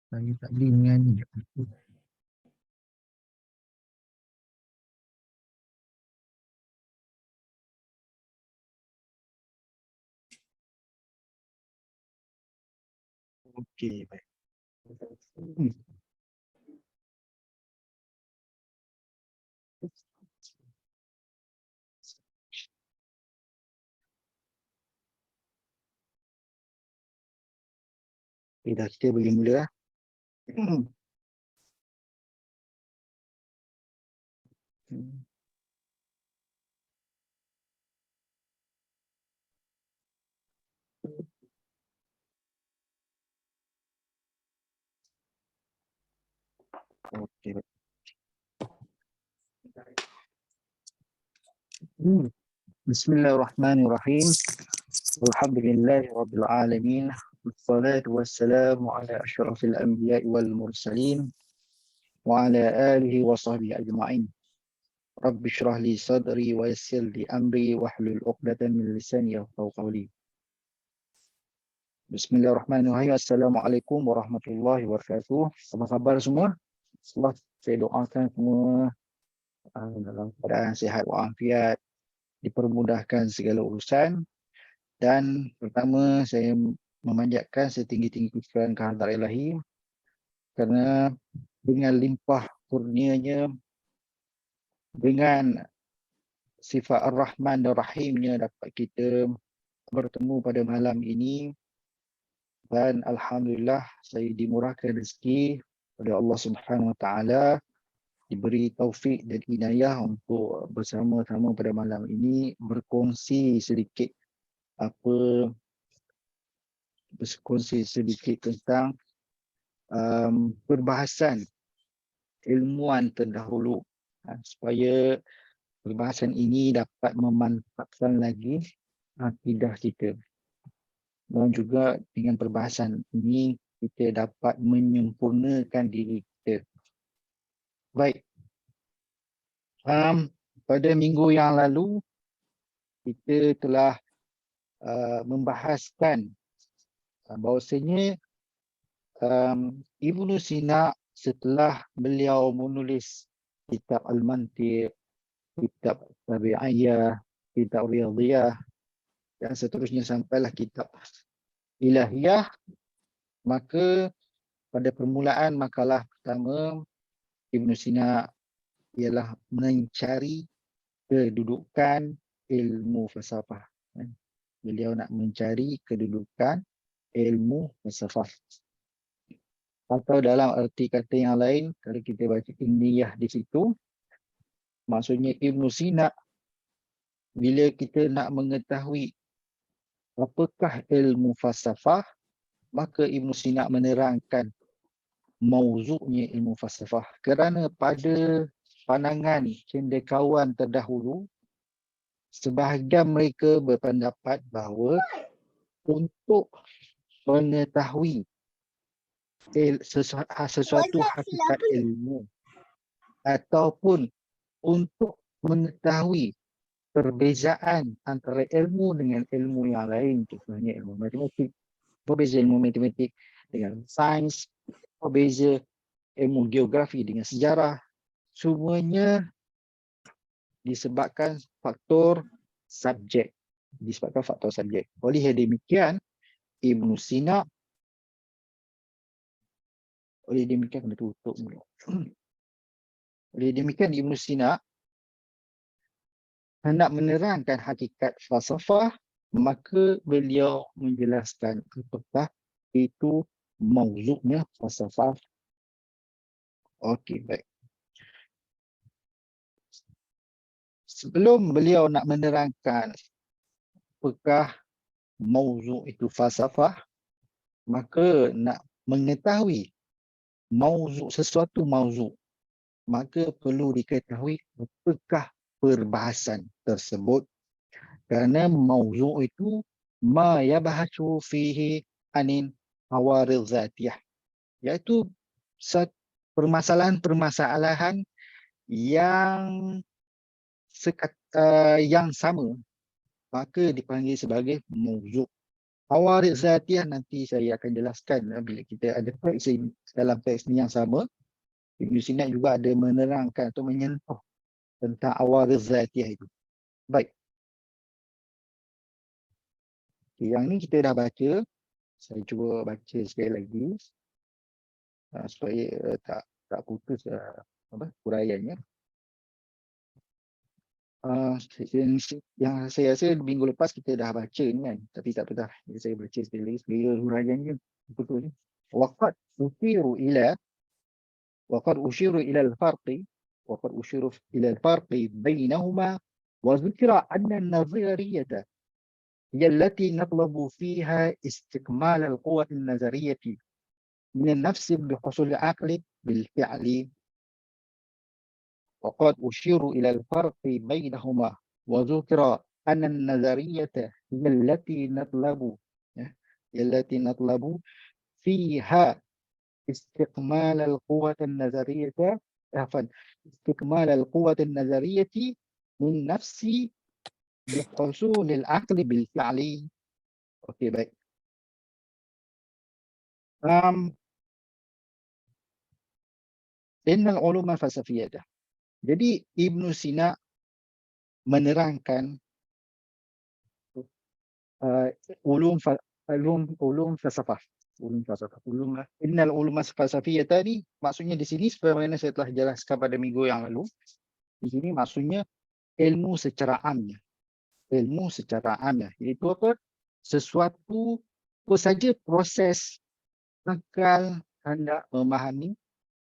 Saya tak boleh menyanyi. Okey, baik. Hmm. Okay, dah kita boleh mula lah. Hmm. Okey, baik. Hmm. Bismillahirrahmanirrahim. Alhamdulillahirabbil alamin. Wassalatu wassalamu ala asyrafil anbiya'i wal mursalin wa ala alihi wa sahbihi ajma'in. Rabbi shrah li sadri wa yassir li amri wahlul 'uqdatam min lisani yafqahu qawli. Bismillahirrahmanirrahim. Assalamualaikum warahmatullahi wabarakatuh. Apa khabar semua? Allah, saya doakan semua dalam keadaan sihat walafiat, dipermudahkan segala urusan. Dan pertama saya memanjatkan setinggi-tinggi kesyukuran kehadrat Ilahi kerana dengan limpah kurnianya, dengan sifat Ar-Rahman dan Rahimnya dapat kita bertemu pada malam ini. Dan Alhamdulillah saya dimurahkan rezeki oleh Allah Subhanahu Wa Taala, diberi taufik dan inayah untuk bersama-sama pada malam ini berkongsi sedikit tentang perbahasan ilmuwan terdahulu, supaya perbahasan ini dapat memantapkan lagi akidah kita, dan juga dengan perbahasan ini kita dapat menyempurnakan diri kita. Baik, pada minggu yang lalu kita telah membahaskan bahawasanya Ibnu Sina setelah beliau menulis kitab Al-Mantiq, kitab Tabi'iyah, kitab Riyadhiyah dan seterusnya sampailah kitab Ilahiyah, maka pada permulaan makalah pertama Ibnu Sina ialah mencari kedudukan ilmu falsafah. Beliau nak mencari kedudukan ilmu falsafah. Atau dalam erti kata yang lain, kalau kita baca Indiyah di situ, maksudnya Ibnu Sina, bila kita nak mengetahui apakah ilmu falsafah, maka Ibnu Sina menerangkan mauzuknya ilmu falsafah. Kerana pada pandangan cendekiawan terdahulu, sebahagian mereka berpendapat bahawa untuk mengetahui sesuatu hakikat ilmu ataupun untuk mengetahui perbezaan antara ilmu dengan ilmu yang lain, contohnya ilmu matematik, berbeza ilmu matematik dengan sains, berbeza ilmu geografi dengan sejarah, semuanya disebabkan faktor subjek. Oleh demikian, Ibnu Sina kena tutup dulu. Oleh demikian, Ibnu Sina hendak menerangkan hakikat falsafah, maka beliau menjelaskan apakah itu mauzuknya falsafah. Okey, baik. Sebelum beliau nak menerangkan apakah mauzuk itu falsafah, maka nak mengetahui sesuatu mauzuk, maka perlu diketahui apakah perbahasan tersebut. Kerana mauzuk itu ma yabhasu fihi anin hawaril zatiyah, iaitu permasalahan-permasalahan yang yang sama, maka dipanggil sebagai mauzuk. Awarid Zatiyah nanti saya akan jelaskan bila kita ada teks ini. Dalam teks ni yang sama, Ibn Sina juga ada menerangkan atau menyentuh tentang Awarid Zatiyah itu. Baik. Okay, yang ni kita dah baca. Saya cuba baca sekali lagi supaya tak putus huraiannya. Yang saya rasa minggu lepas kita dah baca ni kan, tapi tak apa dah. Saya baca sekali lagi supaya huraiannya betul ni. Waqad ushiru ila al-farqi bainahuma wa dhukira anna an-nazariyata هي التي نطلب فيها استكمال القوة النظرية من النفس بحصول العقل بالفعل. وقد أشير إلى الفرق بينهما وذكر أن النظرية هي التي نطلب فيها استكمال القوة النظرية من نفس بحصول العقل بالفعل. Okey, baik. Innal ulum al-falsafiyah. Jadi Ibn Sina menerangkan ulum falsafah. Innal ulum al-falsafiyah tadi maksudnya di sini sebagaimana saya telah jelaskan pada minggu yang lalu. Di sini maksudnya ilmu secara amnya. Ilmu secara amnya. Iaitu apa? Sesuatu apa saja proses akal hendak memahami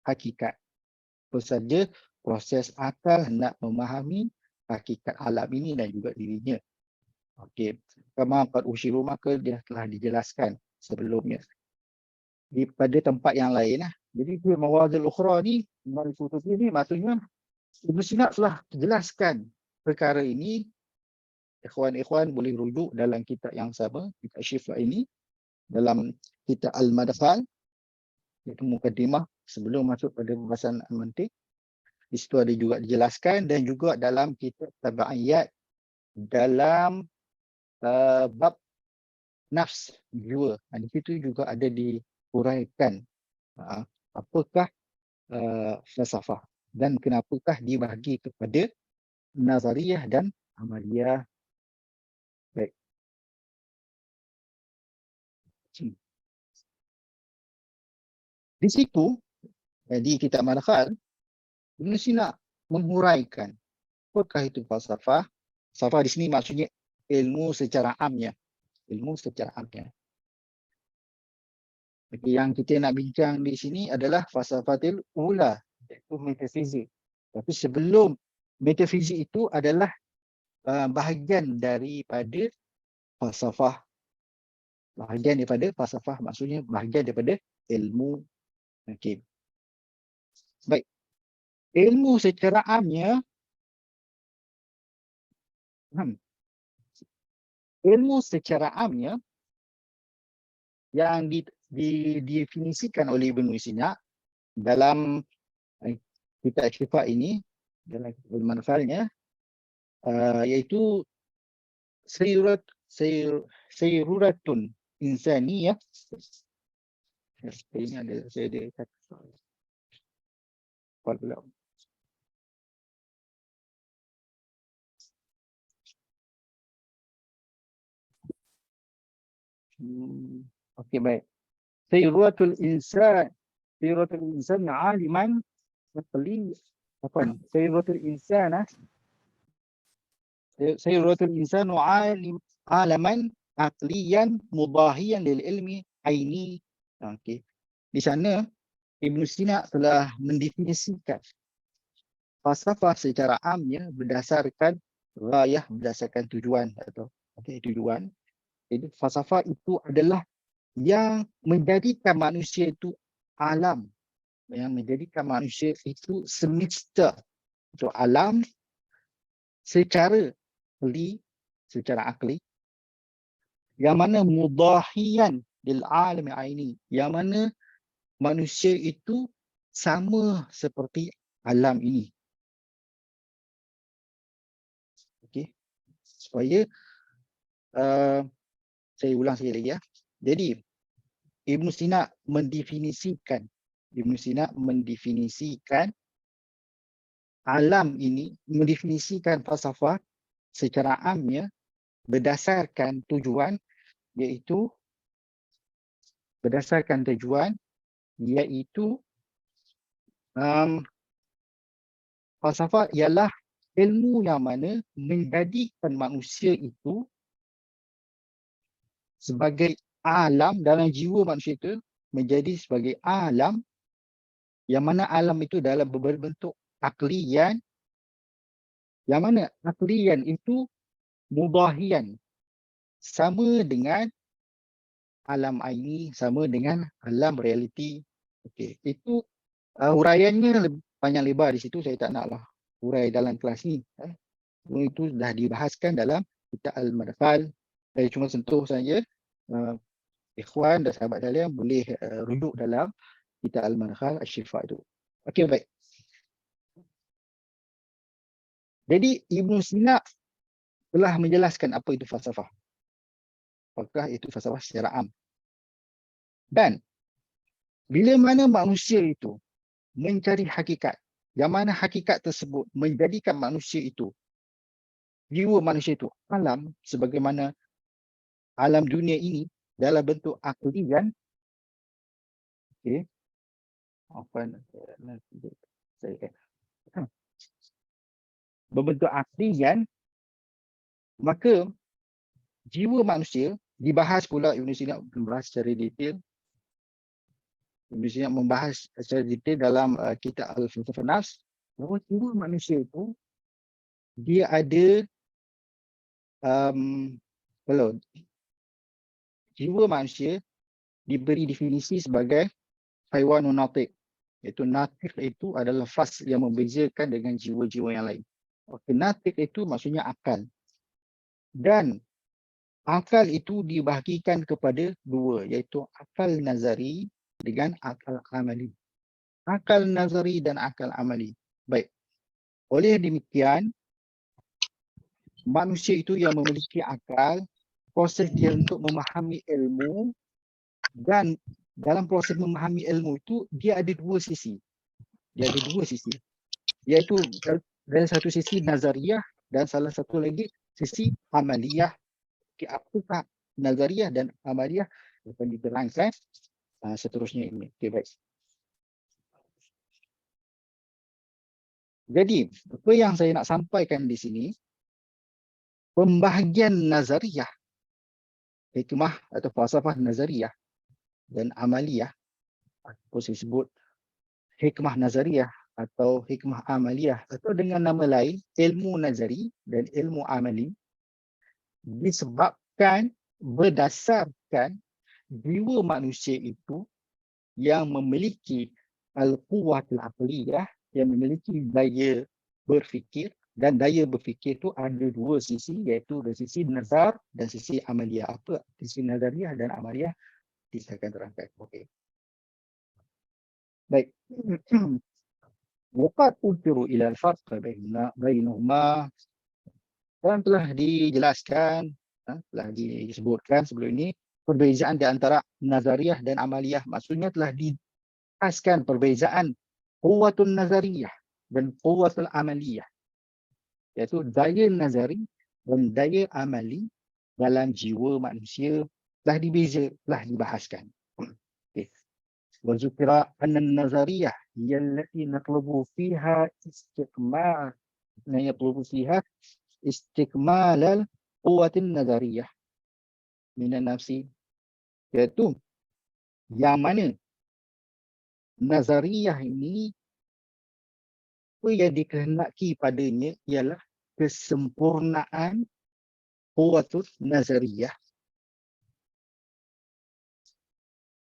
hakikat. Apa saja proses akal hendak memahami hakikat alam ini dan juga dirinya. Okey. Kama qad ushiru, maka dia telah dijelaskan sebelumnya pada tempat yang lain lah. Jadi fi mawadil ukhra ni, maksudnya Ibn Sina telah jelaskan perkara ini. Ikhwan-ikhwan boleh rujuk dalam kitab yang sama, kitab Syifa ini, dalam kitab Al-Madkhal, iaitu Muqaddimah sebelum masuk pada pembahasan Al-Mantiq. Di situ ada juga dijelaskan, dan juga dalam kitab Tabaiyat dalam bab nafs jiwa. Di situ juga ada dihuraikan apakah falsafah dan kenapakah dibahagi kepada nazariyah dan amaliyah. Baik. Di situ, di kitab Madkhal, Ibn Sina menghuraikan apakah itu falsafah. Falsafah di sini maksudnya ilmu secara amnya. Ilmu secara amnya. Yang kita nak bincang di sini adalah falsafatul ula, iaitu metafizik. Tapi sebelum metafizik itu adalah bahagian daripada falsafah. Bahagian daripada falsafah maksudnya bahagian daripada ilmu. Okey. Baik. Ilmu secara amnya, ilmu secara amnya yang didefinisikan oleh Ibn Sina dalam kitab Syifa ini, dalam manfaatnya, iaitu sayruratun insaniyah. Ini ada saya ada kata pula. Okey, baik. Sayruratun insan aliman aqli. Sayruratun insanu alaman aqliyan mudahiyan lil ilmi aini. Okey. Di sana Ibn Sina telah mendefinisikan falsafah secara amnya berdasarkan ghayah, berdasarkan tujuan atau tujuan. Jadi falsafah itu adalah yang menjadikan manusia itu alam, yang menjadikan manusia itu semesta atau alam secara akli, yang mana mudahiyan lil alami aini, yang mana manusia itu sama seperti alam ini. Okey. Supaya Saya ulang sekali lagi ya. Jadi Ibn Sina mendefinisikan alam ini, mendefinisikan falsafah secara amnya berdasarkan tujuan, iaitu falsafah ialah ilmu yang mana menjadikan manusia itu sebagai alam dalam jiwa manusia itu, menjadi sebagai alam yang mana alam itu dalam berbentuk aklian, yang mana aklian itu mudahian, sama dengan alam aini, sama dengan alam realiti. Okey, itu huraiannya panjang lebar di situ, saya tak naklah hurai dalam kelas ni. Itu dah dibahaskan dalam kitab Al-Madkhal. Saya cuma sentuh saja. Ikhwan dan sahabat sekalian boleh rujuk dalam kitab Al-Madkhal Asy-Syifa itu. Okey, baik. Jadi Ibn Sina telah menjelaskan apa itu falsafah. Apakah itu falsafah secara am. Dan bila mana manusia itu mencari hakikat, yang mana hakikat tersebut menjadikan manusia itu, jiwa manusia itu alam, sebagaimana alam dunia ini dalam bentuk aklian. Okey. Berbentuk aklian, maka jiwa manusia dibahas pula. Ibn Sina membahas secara detail. Ibn Sina membahas secara detail dalam kitab Al-Falsafah Nafs, bahawa jiwa manusia itu dia ada kalau jiwa manusia diberi definisi sebagai haiwanun natiq, iaitu natiq itu adalah lafaz yang membezakan dengan jiwa-jiwa yang lain. Okey, natiq itu maksudnya akal. Dan akal itu dibahagikan kepada dua, iaitu akal nazari dengan akal amali. Akal nazari dan akal amali. Baik. Oleh demikian, manusia itu yang memiliki akal, proses dia untuk memahami ilmu, dan dalam proses memahami ilmu itu dia ada dua sisi. Iaitu dari satu sisi nazariah dan salah satu lagi sisi amaliyah. Apakah nazariah dan amaliyah akan diterangkan seterusnya ini. Okey, baik. Jadi, apa yang saya nak sampaikan di sini, pembahagian nazariah, hikmah atau falsafah nazariah dan amaliyah, atau saya sebut hikmah nazariah atau hikmah amaliyah, atau dengan nama lain ilmu nazari dan ilmu amali, disebabkan berdasarkan jiwa manusia itu yang memiliki al-quwwatul aqliyah, yang memiliki daya berfikir, dan daya berfikir itu ada dua sisi, iaitu dari sisi nazar dan sisi amaliyah. Apa sisi nazariah dan amaliyah? Kita akan terangkan. Okey. Baik. Waqad utiru ila al-farq bainahuma, dan telah dijelaskan, telah disebutkan sebelum ini perbezaan di antara nazariah dan amaliyah. Maksudnya telah dibahaskan perbezaan quwwatul nazariyah dan quwwatul amaliyah, iaitu daya nazari dan daya amali dalam jiwa manusia telah dibahaskan. Okay. Wazukira anna nazariyah yallati natlubu fiha istikmalal quwwatin nazariyah minan nafsi, iaitu yang mana nazariyah ini, apa yang dikehendaki padanya ialah kesempurnaan quwwatul nazariyah.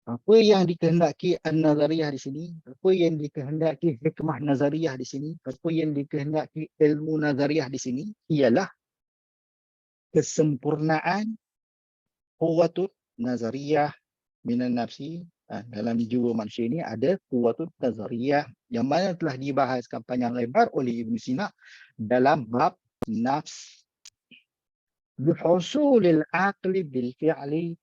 Apa yang dikehendaki an-nazariyah di sini, apa yang dikehendaki hikmah nazariyah di sini, apa yang dikehendaki ilmu nazariyah di sini ialah kesempurnaan quwwatul nazariyah minan nafsi. Dalam jiwa manusia ini ada quwwatul nazariyah yang mana telah dibahaskan panjang lebar oleh Ibn Sina dalam bab nafs. Bihusulil aqli bil fi'li.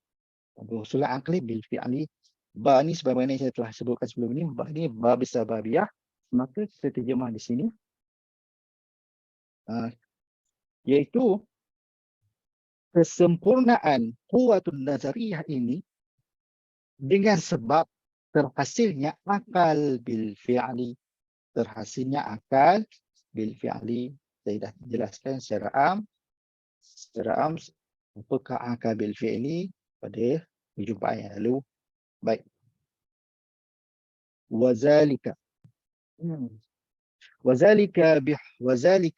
Bihusulil aqli bil fi'li. Ba ni sebagaimana saya telah sebutkan sebelum ini, ba ni ba besar babiyah. Maka kita terjemah di sini. Iaitu kesempurnaan kuwatun nazariyah ini dengan sebab terhasilnya akal bil fi'li. Terhasilnya akal bil fi'li. Saya dah jelaskan secara am. Apakah akal bil fi'li pada perjumpaan yang lalu. Baik. Wazalika. وذلك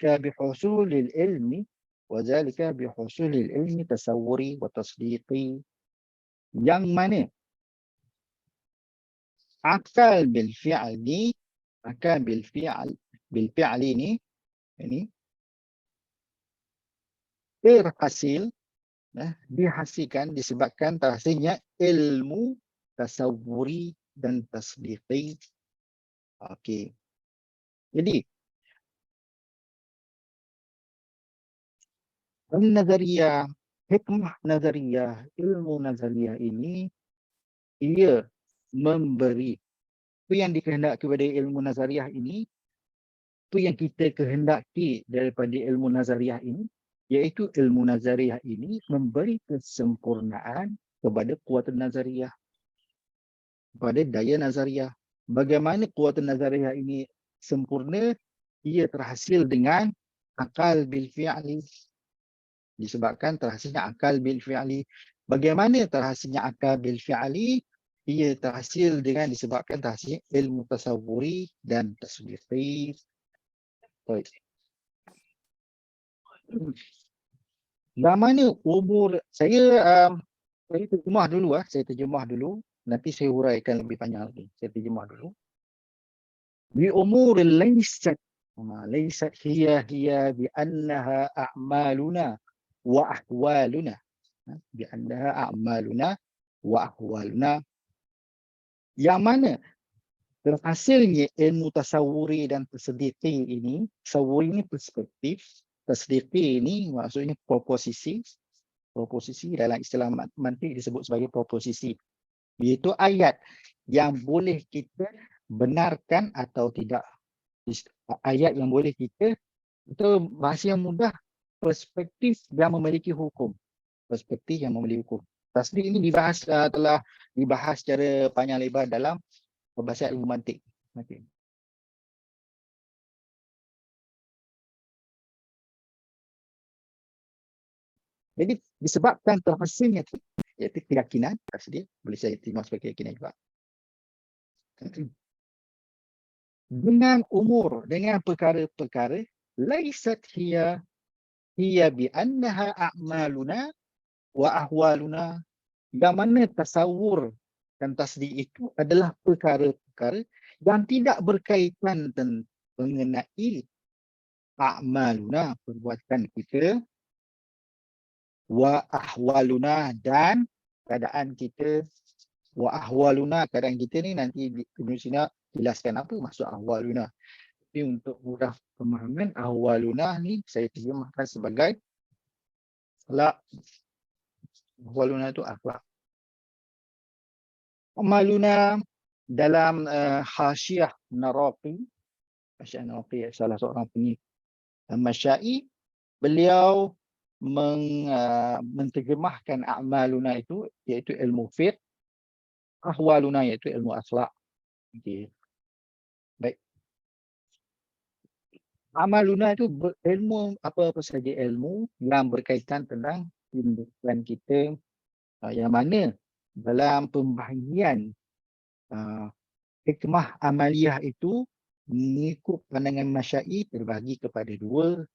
بحصول العلم تصوري وتصديقي yang mana akal bil fi'l ni ini terhasil dihasilkan disebabkan terhasilnya ilmu tasawuri dan tasdiqi. Okey. Jadi nazariyah, hikmah nazariyah, ilmu nazariyah ini ia memberi apa yang dikehendaki kepada ilmu nazariyah ini, apa yang kita kehendaki daripada ilmu nazariyah ini, iaitu ilmu nazariyah ini memberi kesempurnaan kepada kuatan nazariyah, kepada daya nazariyah. Bagaimana kuatan nazariyah ini sempurna? Ia terhasil dengan akal bil fi'li. Disebabkan terhasilnya akal bil fi'li. Bagaimana terhasilnya akal bil fi'li? Ia terhasil dengan disebabkan terhasilnya ilmu tasawuri dan tasdiqi. Baik. Dah mana umur saya terjemah dulu. Nanti saya huraikan lebih panjang lagi. Saya terjemah dulu. Bi umur laysat hiya bi annaha a'maluna wa ahwaluna. Bi annaha a'maluna wa ahwaluna. Yang mana terhasilnya ilmu tasawuri dan tasdiqi ini, tasawuri ini perspektif, tasdiqi ini maksudnya proposisi dalam istilah mantik disebut sebagai proposisi. Iaitu ayat yang boleh kita benarkan atau tidak. Ayat yang boleh kita, itu bahasa yang mudah, perspektif yang memiliki hukum. Perspektif yang memiliki hukum. Tasdiq ini telah dibahas secara panjang lebar dalam bahasa ilmu mantik. Okay. Jadi disebabkan terhasilnya iaitu keyakinan, tasdiq, boleh saya terima sebagai keyakinan juga. Dengan umur, dengan perkara-perkara, laisat hiya bi annaha a'maluna wa ahwaluna. Yang mana tasawur dan tasdiq itu adalah perkara-perkara yang tidak berkaitan mengenai a'maluna, perbuatan kita, wa ahwaluna, dan keadaan kita. Wa ahwaluna, keadaan kita ni nanti Ibn Sina jelaskan apa maksud ahwaluna. Tapi untuk mudah pemahaman, ahwaluna ni saya terjemahkan sebagai akhlak. Ahwaluna itu akhlak. Amaluna dalam Hasyiah Naraqi, salah seorang penyihir Masyai, beliau menterjemahkan a'maluna itu iaitu ilmu fiqh, ahwaluna iaitu ilmu akhlak. Okay. Baik. Amaluna itu ilmu apa saja ilmu yang berkaitan tentang kehidupan kita, yang mana dalam pembahagian hikmah amaliyah itu mengikut pandangan Masyai terbagi kepada dua,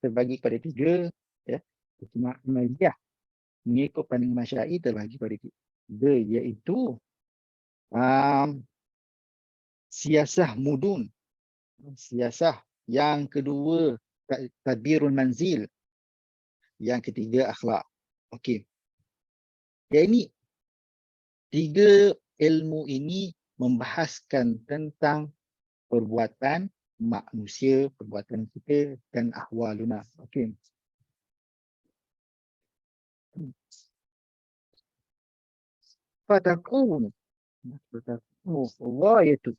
terbagi kepada tiga. Ya. Hikmah amaliyah mengikut pandangan Masyai terbagi kepada tiga, iaitu siasah mudun, siasah, yang kedua tadbirul manzil, yang ketiga akhlak. Okey. Yang ini tiga ilmu ini membahaskan tentang perbuatan manusia, perbuatan kita, dan ahwaluna. Okey. Fatakunu. Fatakunu ghayatu.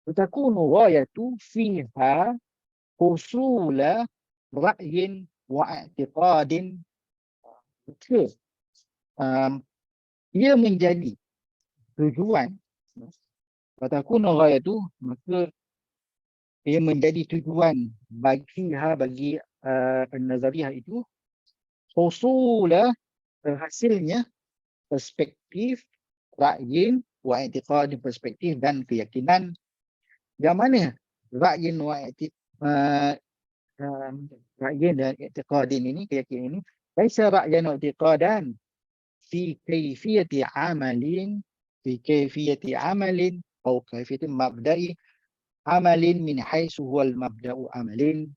Fatakunu ghayatu fiha husula ra'yin wa i'tiqadin. Okay. Ia menjadi tujuan. Fatakunu ghayatu, maka ia menjadi tujuan bagi nazariyah itu husula, hasilnya perspektif ra'yin wa i'tiqadin, perspektif dan keyakinan. Yang mana ra'yin wa ra'yin dan i'tiqadin ini, keyakinan ini, laisa ra'yan wa i'tiqadan fi kayfiyati amalin, fi kayfiyati amalin atau kayfiyati mabda'i amalin min haitsu huwal mabda'u amalin.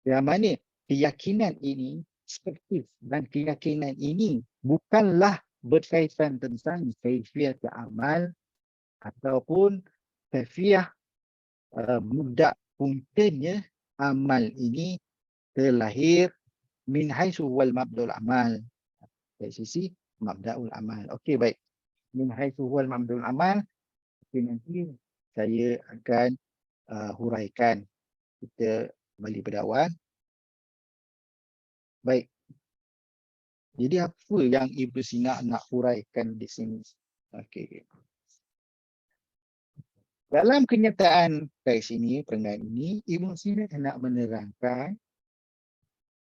Yang mana keyakinan ini, perspektif dan keyakinan ini bukanlah berkaitan tentang kayfiyat amal ataupun kayfiyah mabda', puncanya amal ini terlahir min haitsu huwal mabda'ul amal, dari sisi mabda'ul amal. Okey, baik. Min haitsu huwal mabda'ul amal, okay, nanti saya akan huraikan. Kita kembali pada awal. Baik. Jadi apa yang Ibnu Sina nak huraikan di sini? Okey. Dalam kenyataan dari sini, perenggan ini, Ibnu Sina nak menerangkan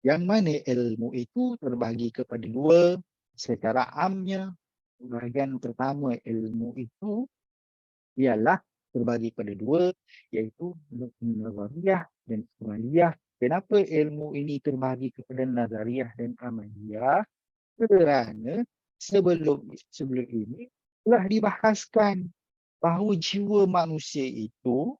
yang mana ilmu itu terbahagi kepada dua secara amnya. Bahagian pertama ilmu itu ialah terbagi pada dua, iaitu nazariyah dan amaliyah. Kenapa ilmu ini terbahagi kepada nazariyah dan amaliyah? Kerana sebelum ini telah dibahaskan bahawa jiwa manusia itu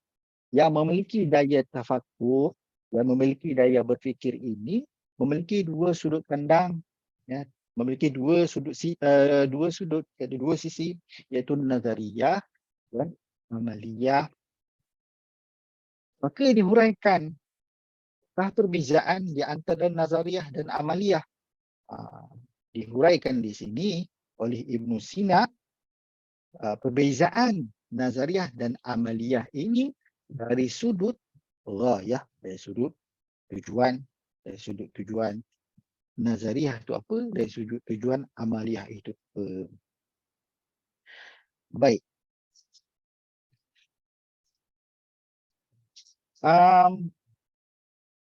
yang memiliki daya tafakur, yang memiliki daya berfikir ini memiliki dua sudut pandang, ya, memiliki dua sisi, iaitu nazariyah dan amaliyah. Maka dihuraikan perbezaan di antara nazariyah dan amaliyah. Dihuraikan di sini oleh Ibnu Sina, perbezaan nazariyah dan amaliyah ini dari sudut ghayah, dari sudut tujuan. Dari sudut tujuan nazariyah itu apa, dari sudut tujuan amaliyah itu apa. Baik.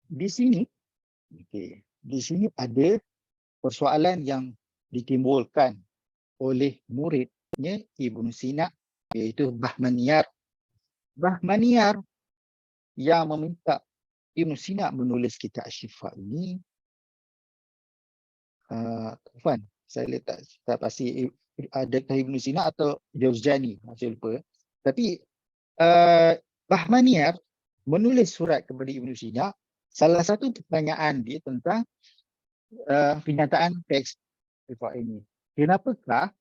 Di sini, di sini ada persoalan yang ditimbulkan oleh muridnya Ibnu Sina, iaitu Bahmaniyar. Bahmaniyar yang meminta Ibnu Sina menulis kitab Asy-Syifa ini, saya letak pasti adakah Ibnu Sina atau Jauzjani, saya lupa. Tapi Bahmaniyar menulis surat kepada Ibnu Sina. Salah satu pertanyaan dia tentang kenyataan teks Asy-Syifa ini. Kenapakah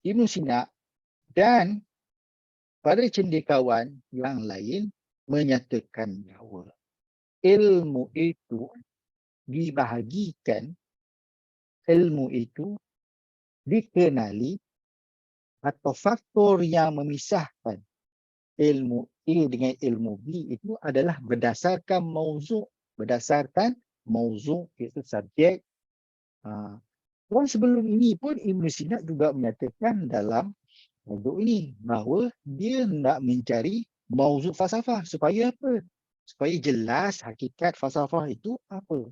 Ibnu Sina dan para cendekiawan yang lain menyatakan bahawa ilmu itu dibahagikan, ilmu itu dikenali, atau faktor yang memisahkan ilmu A dengan ilmu B itu adalah berdasarkan mauzuk, iaitu subjek. Dan sebelum ini pun Ibnu Sina juga menyatakan dalam mauzuk ini bahawa dia nak mencari mauzuk falsafah supaya apa? Supaya jelas hakikat falsafah itu apa.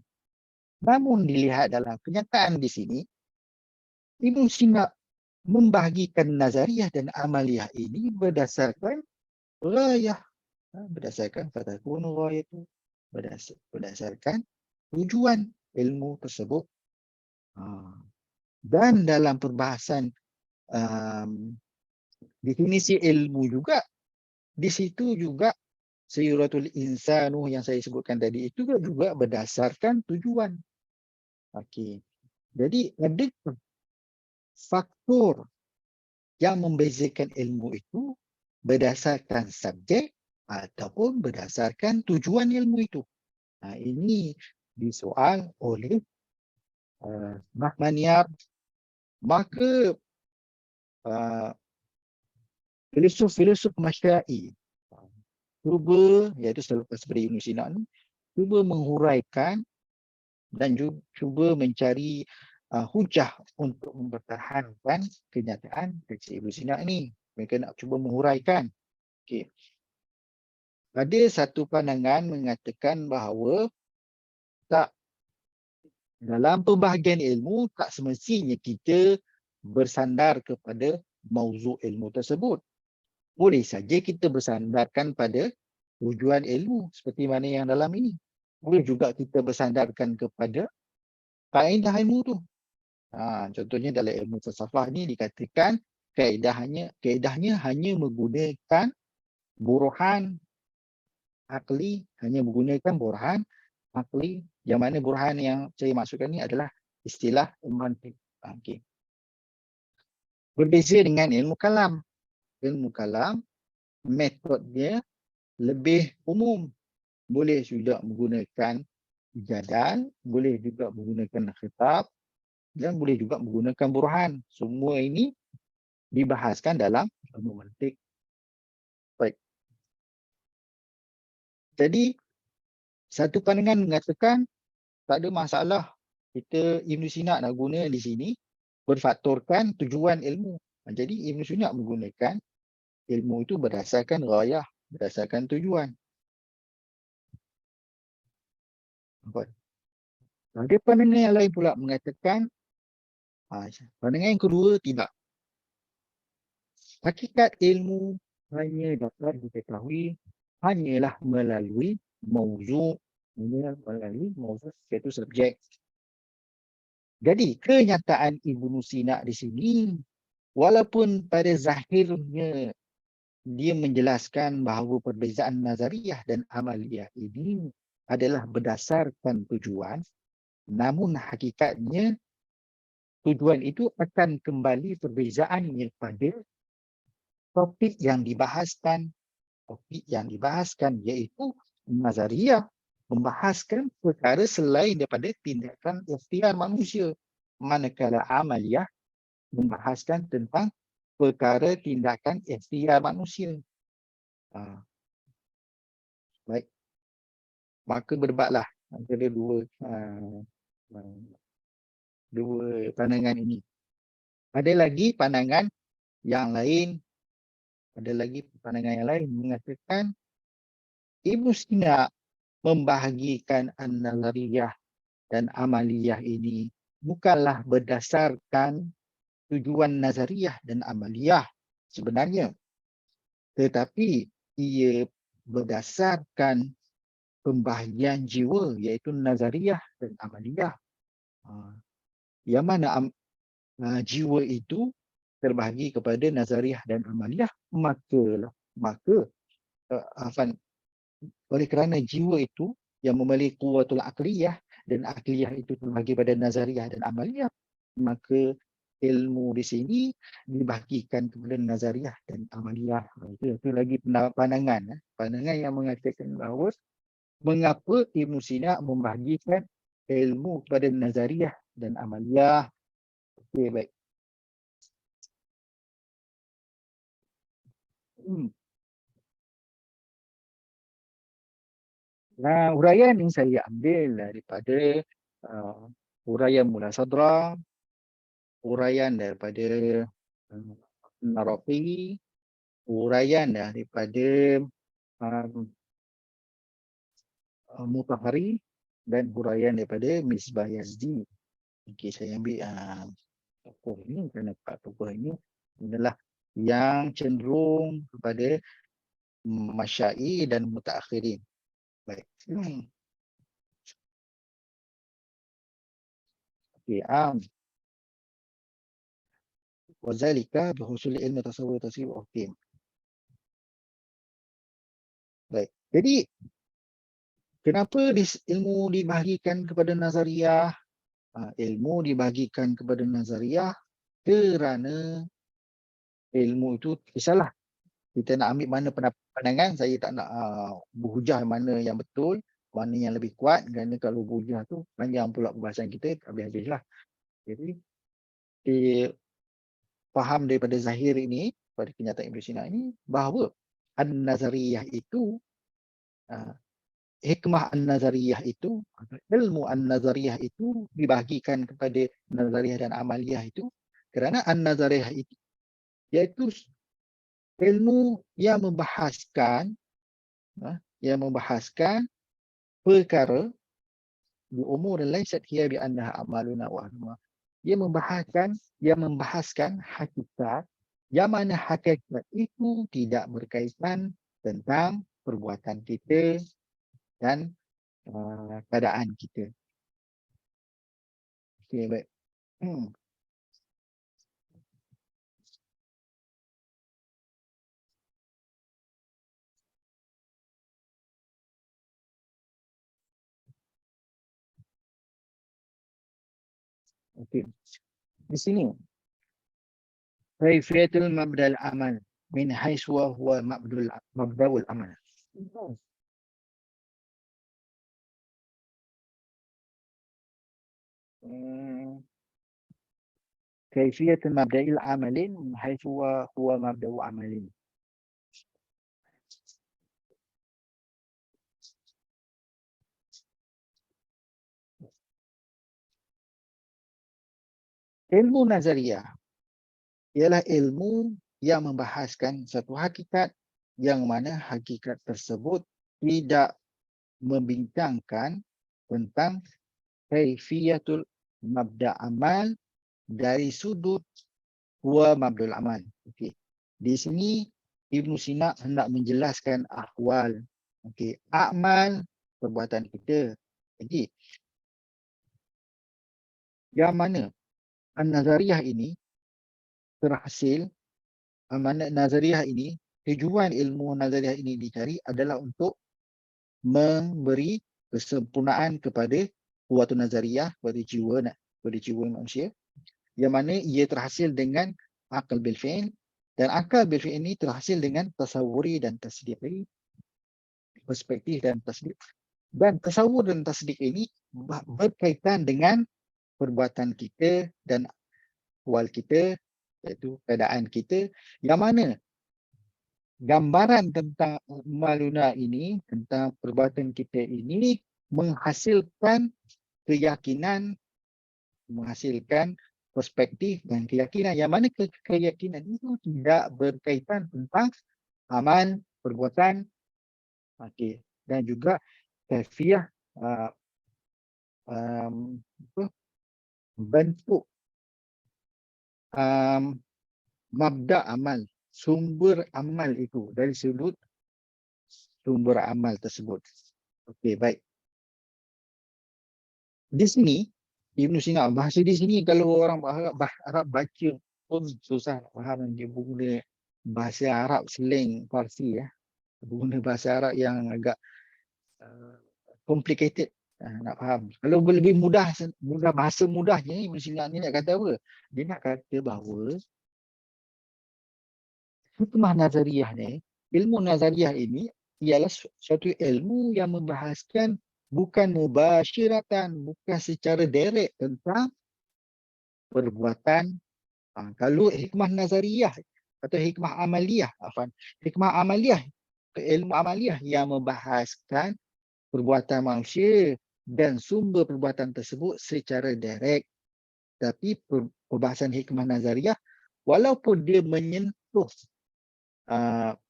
Namun dilihat dalam kenyataan di sini, Ibnu Sina membahagikan nazariyah dan amaliyah ini berdasarkan ghayah, berdasarkan fatakunu ghayatu, berdasarkan tujuan ilmu tersebut. Dan dalam perbahasan definisi ilmu juga, di situ juga sayuratul insanu yang saya sebutkan tadi itu juga berdasarkan tujuan. Okey. Jadi ada faktor yang membezakan ilmu itu berdasarkan subjek ataupun berdasarkan tujuan ilmu itu. Ini disoal oleh Rahmaniyar. Maka filosof-filosof Masyai cuba, iaitu selepas daripada Ibn Sina ni, cuba menghuraikan dan cuba mencari hujah untuk mempertahankan kenyataan teks Ibn Sina ni. Mereka nak cuba menghuraikan. Okey. Ada satu pandangan mengatakan bahawa tak, dalam pembahagian ilmu tak semestinya kita bersandar kepada mauzu' ilmu tersebut. Boleh saja kita bersandarkan pada tujuan ilmu seperti mana yang dalam ini. Boleh juga kita bersandarkan kepada kaedah ilmu tu. Contohnya dalam ilmu falsafah ni dikatakan kaedahnya hanya menggunakan burhan akli, yang mana burhan yang saya maksudkan ni adalah istilah mantik. Okay. Berbeza dengan ilmu kalam. Ilmu kalam metodnya lebih umum. Boleh juga menggunakan jadal, boleh juga menggunakan khitab dan boleh juga menggunakan burhan. Semua ini dibahaskan dalam ilmu mantik. Baik. Jadi satu pandangan mengatakan tak ada masalah kita Ibn Sina nak guna di sini berfaktorkan tujuan ilmu. Jadi Ibn Sina menggunakan ilmu itu berdasarkan ghayah, berdasarkan tujuan. Ada pandangan yang lain pula mengatakan pandangan yang kedua tidak. Hakikat ilmu hanya dapat diketahui hanyalah melalui mauzu', iaitu subjek. Jadi kenyataan Ibnu Sina di sini, walaupun pada zahirnya dia menjelaskan bahawa perbezaan nazariyah dan amaliyah ini adalah berdasarkan tujuan, namun hakikatnya tujuan itu akan kembali perbezaannya pada topik yang dibahaskan. Topik yang dibahaskan iaitu nazariyah, membahaskan perkara selain daripada tindakan ikhtiar manusia. Manakala amaliyah membahaskan tentang perkara tindakan ikhtiar manusia. Baik. Maka berdebatlah antara dua pandangan ini. Ada lagi pandangan yang lain mengatakan Ibn Sina membahagikan an-nazariyah dan amaliyah ini bukanlah berdasarkan tujuan nazariyah dan amaliyah sebenarnya, tetapi ia berdasarkan pembahagian jiwa iaitu nazariyah dan amaliyah. Yang mana jiwa itu terbahagi kepada nazariyah dan amaliyah, maka oleh kerana jiwa itu yang memiliki kuwatul akliyah dan akliyah itu terbahagi pada nazariyah dan amaliyah, maka ilmu di sini dibahagikan kepada nazariyah dan amaliyah. Itu lagi pandangan yang mengatakan bahawa mengapa Ibn Sina membahagikan ilmu kepada nazariyah dan amaliyah. Okey, baik. Huraian yang saya ambil daripada huraian Mula Sadra, huraian daripada Narafi, huraian daripada Mutahari dan huraian daripada Misbah Yazdi. Okey, saya ambil tokoh ini kerana tokoh ini adalah yang cenderung kepada Masyai dan Mutaakhirin. Baik. Okey, wazalika bihusul ilmu tasawwur tasawwur. Okey. Baik. Jadi kenapa ilmu dibahagikan kepada nazariyah? Ilmu dibahagikan kepada nazariyah kerana ilmu itu kisahlah. Kita nak ambil mana pandangan, saya tak nak berhujah mana yang betul. mana yang lebih kuat, kerana kalau hujah tu panjang pula perbahasan kita, habis-habislah. Jadi faham daripada zahir ini, pada kenyataan Ibn Sina ini, bahawa an-nazariyah itu, hikmah an-nazariyah itu, ilmu an-nazariyah itu dibahagikan kepada nazariyah dan amaliyah itu, kerana an-nazariyah itu iaitu ilmu yang membahaskan perkara di umur laysat hiya bi annaha amaluna wa ahluha. Dia membahaskan hakikat yang mana hakikat itu tidak berkaitan tentang perbuatan kita dan keadaan kita. Okey, baik. Okey. Di sini kaifiyatul mabda'al amal min haitsu huwa mabda'ul amal. Kaifiyatul mabda'il amalin min haitsu huwa mabda'u amalin. Ilmu nazariyah ialah ilmu yang membahaskan satu hakikat yang mana hakikat tersebut tidak membincangkan tentang kaifiyatul mabda' amal dari sudut huwa mabdul amal. Okey. Di sini Ibn Sina hendak menjelaskan ahwal, okey, amal perbuatan kita. Jadi yang mana an-nazariyah ini terhasil, mana nazariyah ini, tujuan ilmu nazariyah ini dicari adalah untuk memberi kesempurnaan kepada kuwatun nazariyah, kepada jiwa manusia, yang mana ia terhasil dengan akal bil fi'il, dan akal bil fi'il ini terhasil dengan tasawuri dan tasdiqi, perspektif dan tasdik. Dan tasawur dan tasdik ini berkaitan dengan perbuatan kita dan ahwal kita, iaitu keadaan kita, yang mana gambaran tentang maluna ini, tentang perbuatan kita ini menghasilkan keyakinan, menghasilkan perspektif dan keyakinan, yang mana keyakinan itu tidak berkaitan tentang amal, perbuatan, okey, dan juga kaifiah bentuk mabda' amal, sumber amal itu, dari sudut sumber amal tersebut. Okey, baik. Di sini Ibn Sina, bahasa di sini kalau orang Arab baca pun susah nak faham, dia guna bahasa Arab slang Parsi, guna bahasa Arab yang agak complicated, nak faham. Kalau lebih mudah bahasa mudahnya, Ibn Sina ni nak kata apa? Dia nak kata bahawa hikmah nazariyah ni, ilmu nazariyah ini ialah suatu ilmu yang membahaskan bukan mubasyiratan, bukan secara direct tentang perbuatan. Kalau hikmah nazariyah atau hikmah amaliyah, hikmah amaliyah, ilmu amaliyah yang membahaskan perbuatan manusia dan sumber perbuatan tersebut secara direct. Tapi perbahasan hikmah nazariyah, walaupun dia menyentuh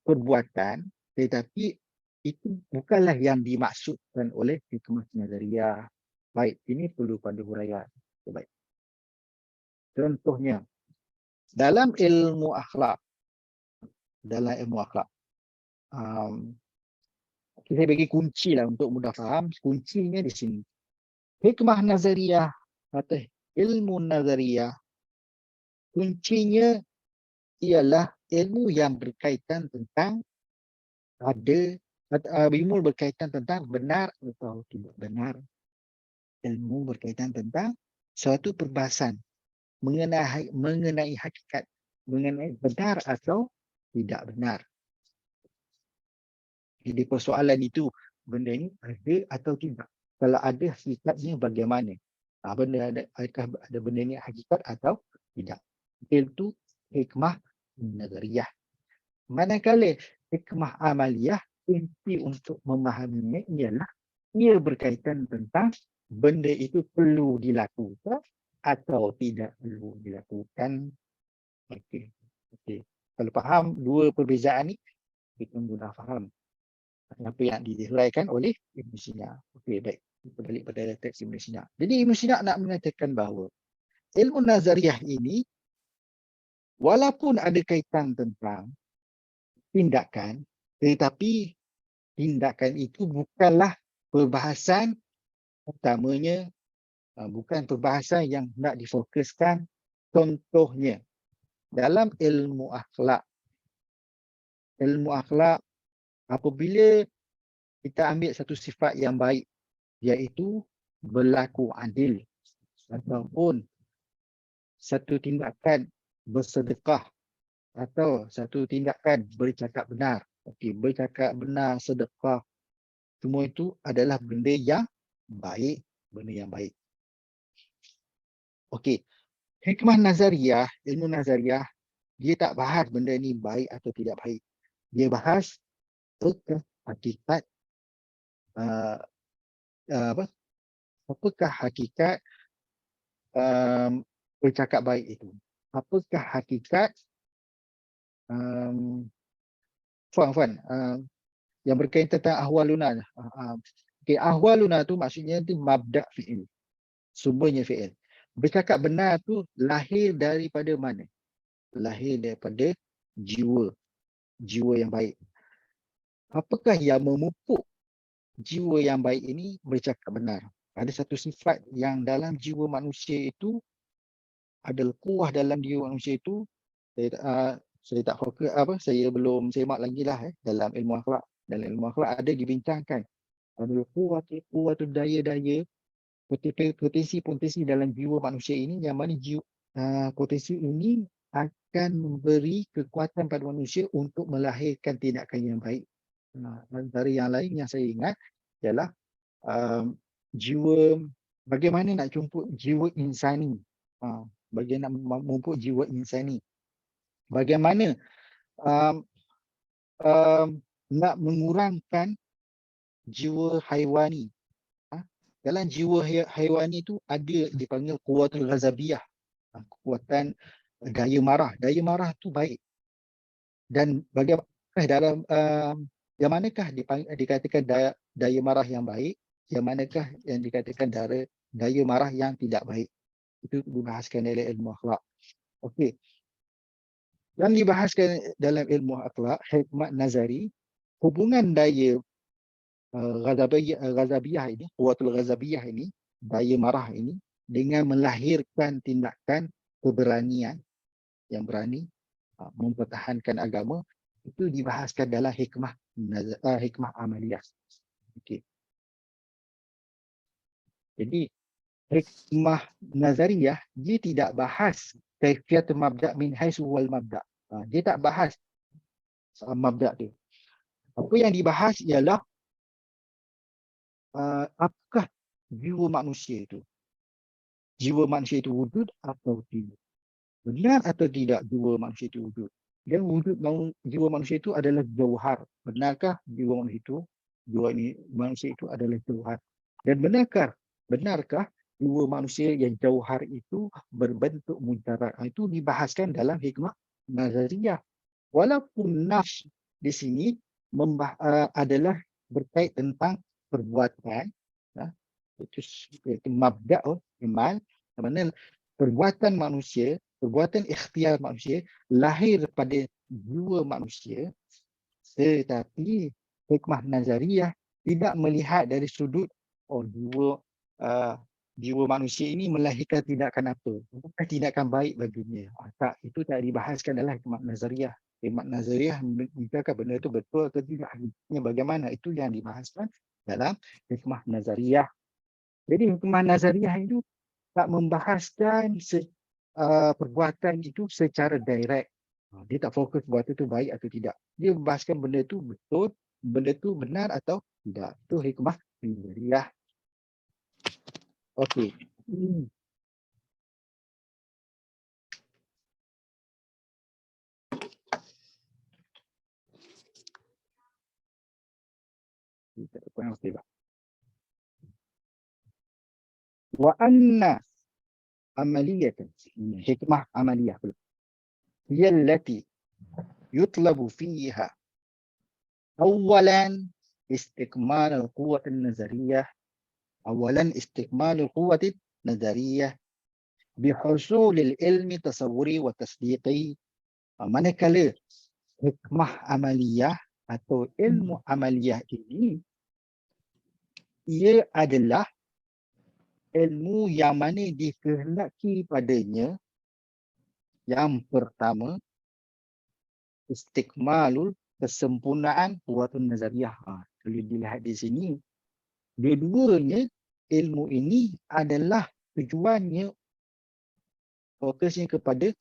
perbuatan, tetapi itu bukanlah yang dimaksudkan oleh hikmah nazariyah. Baik, ini perlu pada huraian. Baik. Contohnya, dalam ilmu akhlak, kita bagi kunci lah untuk mudah faham. Kuncinya di sini. Hikmah nazariyah atau ilmu nazariyah, kuncinya ialah ilmu yang berkaitan tentang ilmu berkaitan tentang benar atau tidak benar. Ilmu berkaitan tentang suatu perbahasan mengenai hakikat, mengenai benar atau tidak benar. Jadi persoalan itu benda ni ada atau tidak. Kalau ada, hakikatnya bagaimana. Adakah ada benda ni hakikat atau tidak. Itu hikmah nazariyah. Manakala hikmah amaliyah, inti untuk memahaminya ialah ia berkaitan tentang benda itu perlu dilakukan atau tidak perlu dilakukan. Okey. Okey. Kalau faham dua perbezaan ni, kita mudah faham apa yang dihuraikan oleh Ibn Sina. Okey, baik. Kita balik pada teks Ibn Sina. Jadi Ibn Sina nak mengatakan bahawa ilmu nazariyah ini walaupun ada kaitan tentang tindakan, tetapi tindakan itu bukanlah perbahasan utamanya, bukan perbahasan yang nak difokuskan. Contohnya, dalam ilmu akhlak, apabila kita ambil satu sifat yang baik, iaitu berlaku adil, ataupun satu tindakan bersedekah, atau satu tindakan bercakap benar. Okey, bercakap benar, sedekah, semua itu adalah benda yang baik, benda yang baik. Okey, hikmah nazariyah, ilmu nazariyah, dia tak bahas benda ni baik atau tidak baik. Dia bahas hakikat apakah hakikat bercakap baik itu. Apakah hakikat Fuan, yang berkaitan tentang ahwaluna. Okay, ahwaluna tu maksudnya tu mabda' fi'il. Sumbernya fi'il. Bercakap benar tu lahir daripada mana? Lahir daripada jiwa. Jiwa yang baik. Apakah yang memupuk jiwa yang baik ini bercakap benar? Ada satu sifat yang dalam jiwa manusia itu, ada kuah dalam jiwa manusia itu. Saya tak fokus saya belum semak lagi lah dalam ilmu akhlak. Dalam ilmu akhlak ada dibincangkan ada kuah tu daya-daya, potensi-potensi dalam jiwa manusia ini, yang mana potensi ini akan memberi kekuatan pada manusia untuk melahirkan tindakan yang baik. Antara yang lain yang saya ingat ialah jiwa, bagaimana nak jumpa jiwa insani. Bagaimana nak memupuk jiwa insani. Bagaimana nak mengurangkan jiwa haiwani. Dalam jiwa haiwani itu ada dipanggil kuwatul ghazabiyah. Kekuatan daya marah. Daya marah itu baik. Dan bagaimana dalam yang manakah dikatakan daya marah yang baik, yang manakah yang dikatakan daya marah yang tidak baik. Itu dibahaskan dalam ilmu akhlak. Okey. Yang dibahaskan dalam ilmu akhlak, hikmat nazari, hubungan daya ghazabiyah ini, kuwatul ghazabiyah ini, daya marah ini, dengan melahirkan tindakan keberanian yang berani mempertahankan agama, itu dibahaskan dalam hikmah amaliyah. Okay. Jadi hikmah nazariyah dia tidak bahas kaifiyat mabda' min haisu wal mabda'. Dia tak bahas mabda' dia. Apa yang dibahas ialah apakah jiwa manusia itu? Jiwa manusia itu wujud atau tidak? Benar atau tidak jiwa manusia itu wujud? Dan wujud jiwa manusia itu adalah jauhar. Benarkah jiwa manusia itu adalah jauhar? Dan benarkah jiwa manusia yang jauhar itu berbentuk muntarat? Itu dibahaskan dalam hikmah nazariyah. Walaupun nafs di sini adalah berkait tentang perbuatan, itu mabda' iman, mana perbuatan manusia, perbuatan ikhtiar manusia lahir pada jiwa manusia, tetapi hikmah nazariyah tidak melihat dari sudut jiwa manusia ini melahirkan tindakan apa, bukan tindakan baik baginya. Tak, itu tak dibahaskan dalam hikmah nazariyah. Hikmah nazariyah menunjukkan benda itu betul atau tidak, hakikatnya bagaimana, itu yang dibahaskan dalam hikmah nazariyah. Jadi hikmah nazariyah itu tak membahaskan perbuatan itu secara direct. Dia tak fokus perbuatan itu baik atau tidak. Dia membahaskan benda itu betul, benda itu benar atau Tidak, itu hikmah nazariyah. Okey. Kita kurang okey lah. Wa anna amaliyatan. Hikmah amaliyah pula. Hiya allati yutlabu fiha awalan istikmal al-quwwat an-nazariyah. Awalan istikmal al-quwwat an-nazariyah bihusul al-ilmi tasawwuri wa tasdiqi. Manakala hikmah amaliyah atau ilmu amaliyah ini, ia adalah ilmu yang mana dikehendaki padanya yang pertama istikmalul kesempurnaan quwwatun nazariyah. Kalau dilihat di sini, dua-duanya ilmu ini adalah tujuannya, fokusnya kepada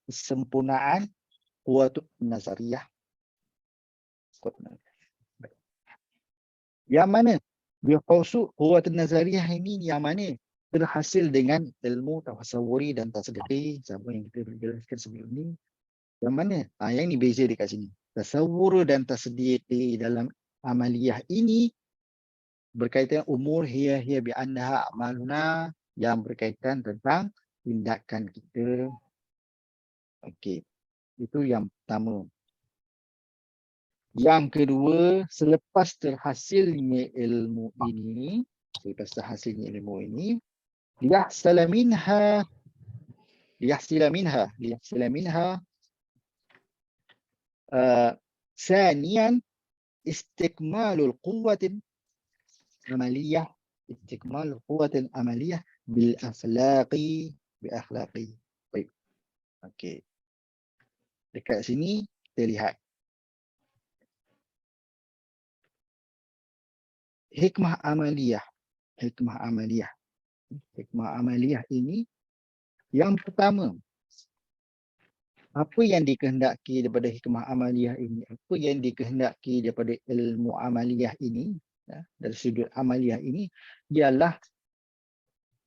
kesempurnaan quwwatun nazariyah. Yang mana bihusul quwwatun nazariyah ini yang mana terhasil dengan ilmu tasawwuri dan tasdiqi, sama yang kita jelaskan sebelum ni. Yang mana? Yang ini beza dekat sini. Tasawwur dan tasdiqi dalam amaliyah ini berkaitan umur hiya bi annaha amaluna, yang berkaitan tentang tindakan kita. Okey. Itu yang pertama. Yang kedua, selepas terhasilnya ilmu ini, liyahsila minha ثانيا استكمال القوة العملية بأخلاق. Baik. Okey. Dekat sini kita lihat hikmah amaliyah. Hikmah amaliyah ini yang pertama, apa yang dikehendaki daripada hikmah amaliyah ini, apa yang dikehendaki daripada ilmu amaliyah ini, dari sudut amaliyah ini, ialah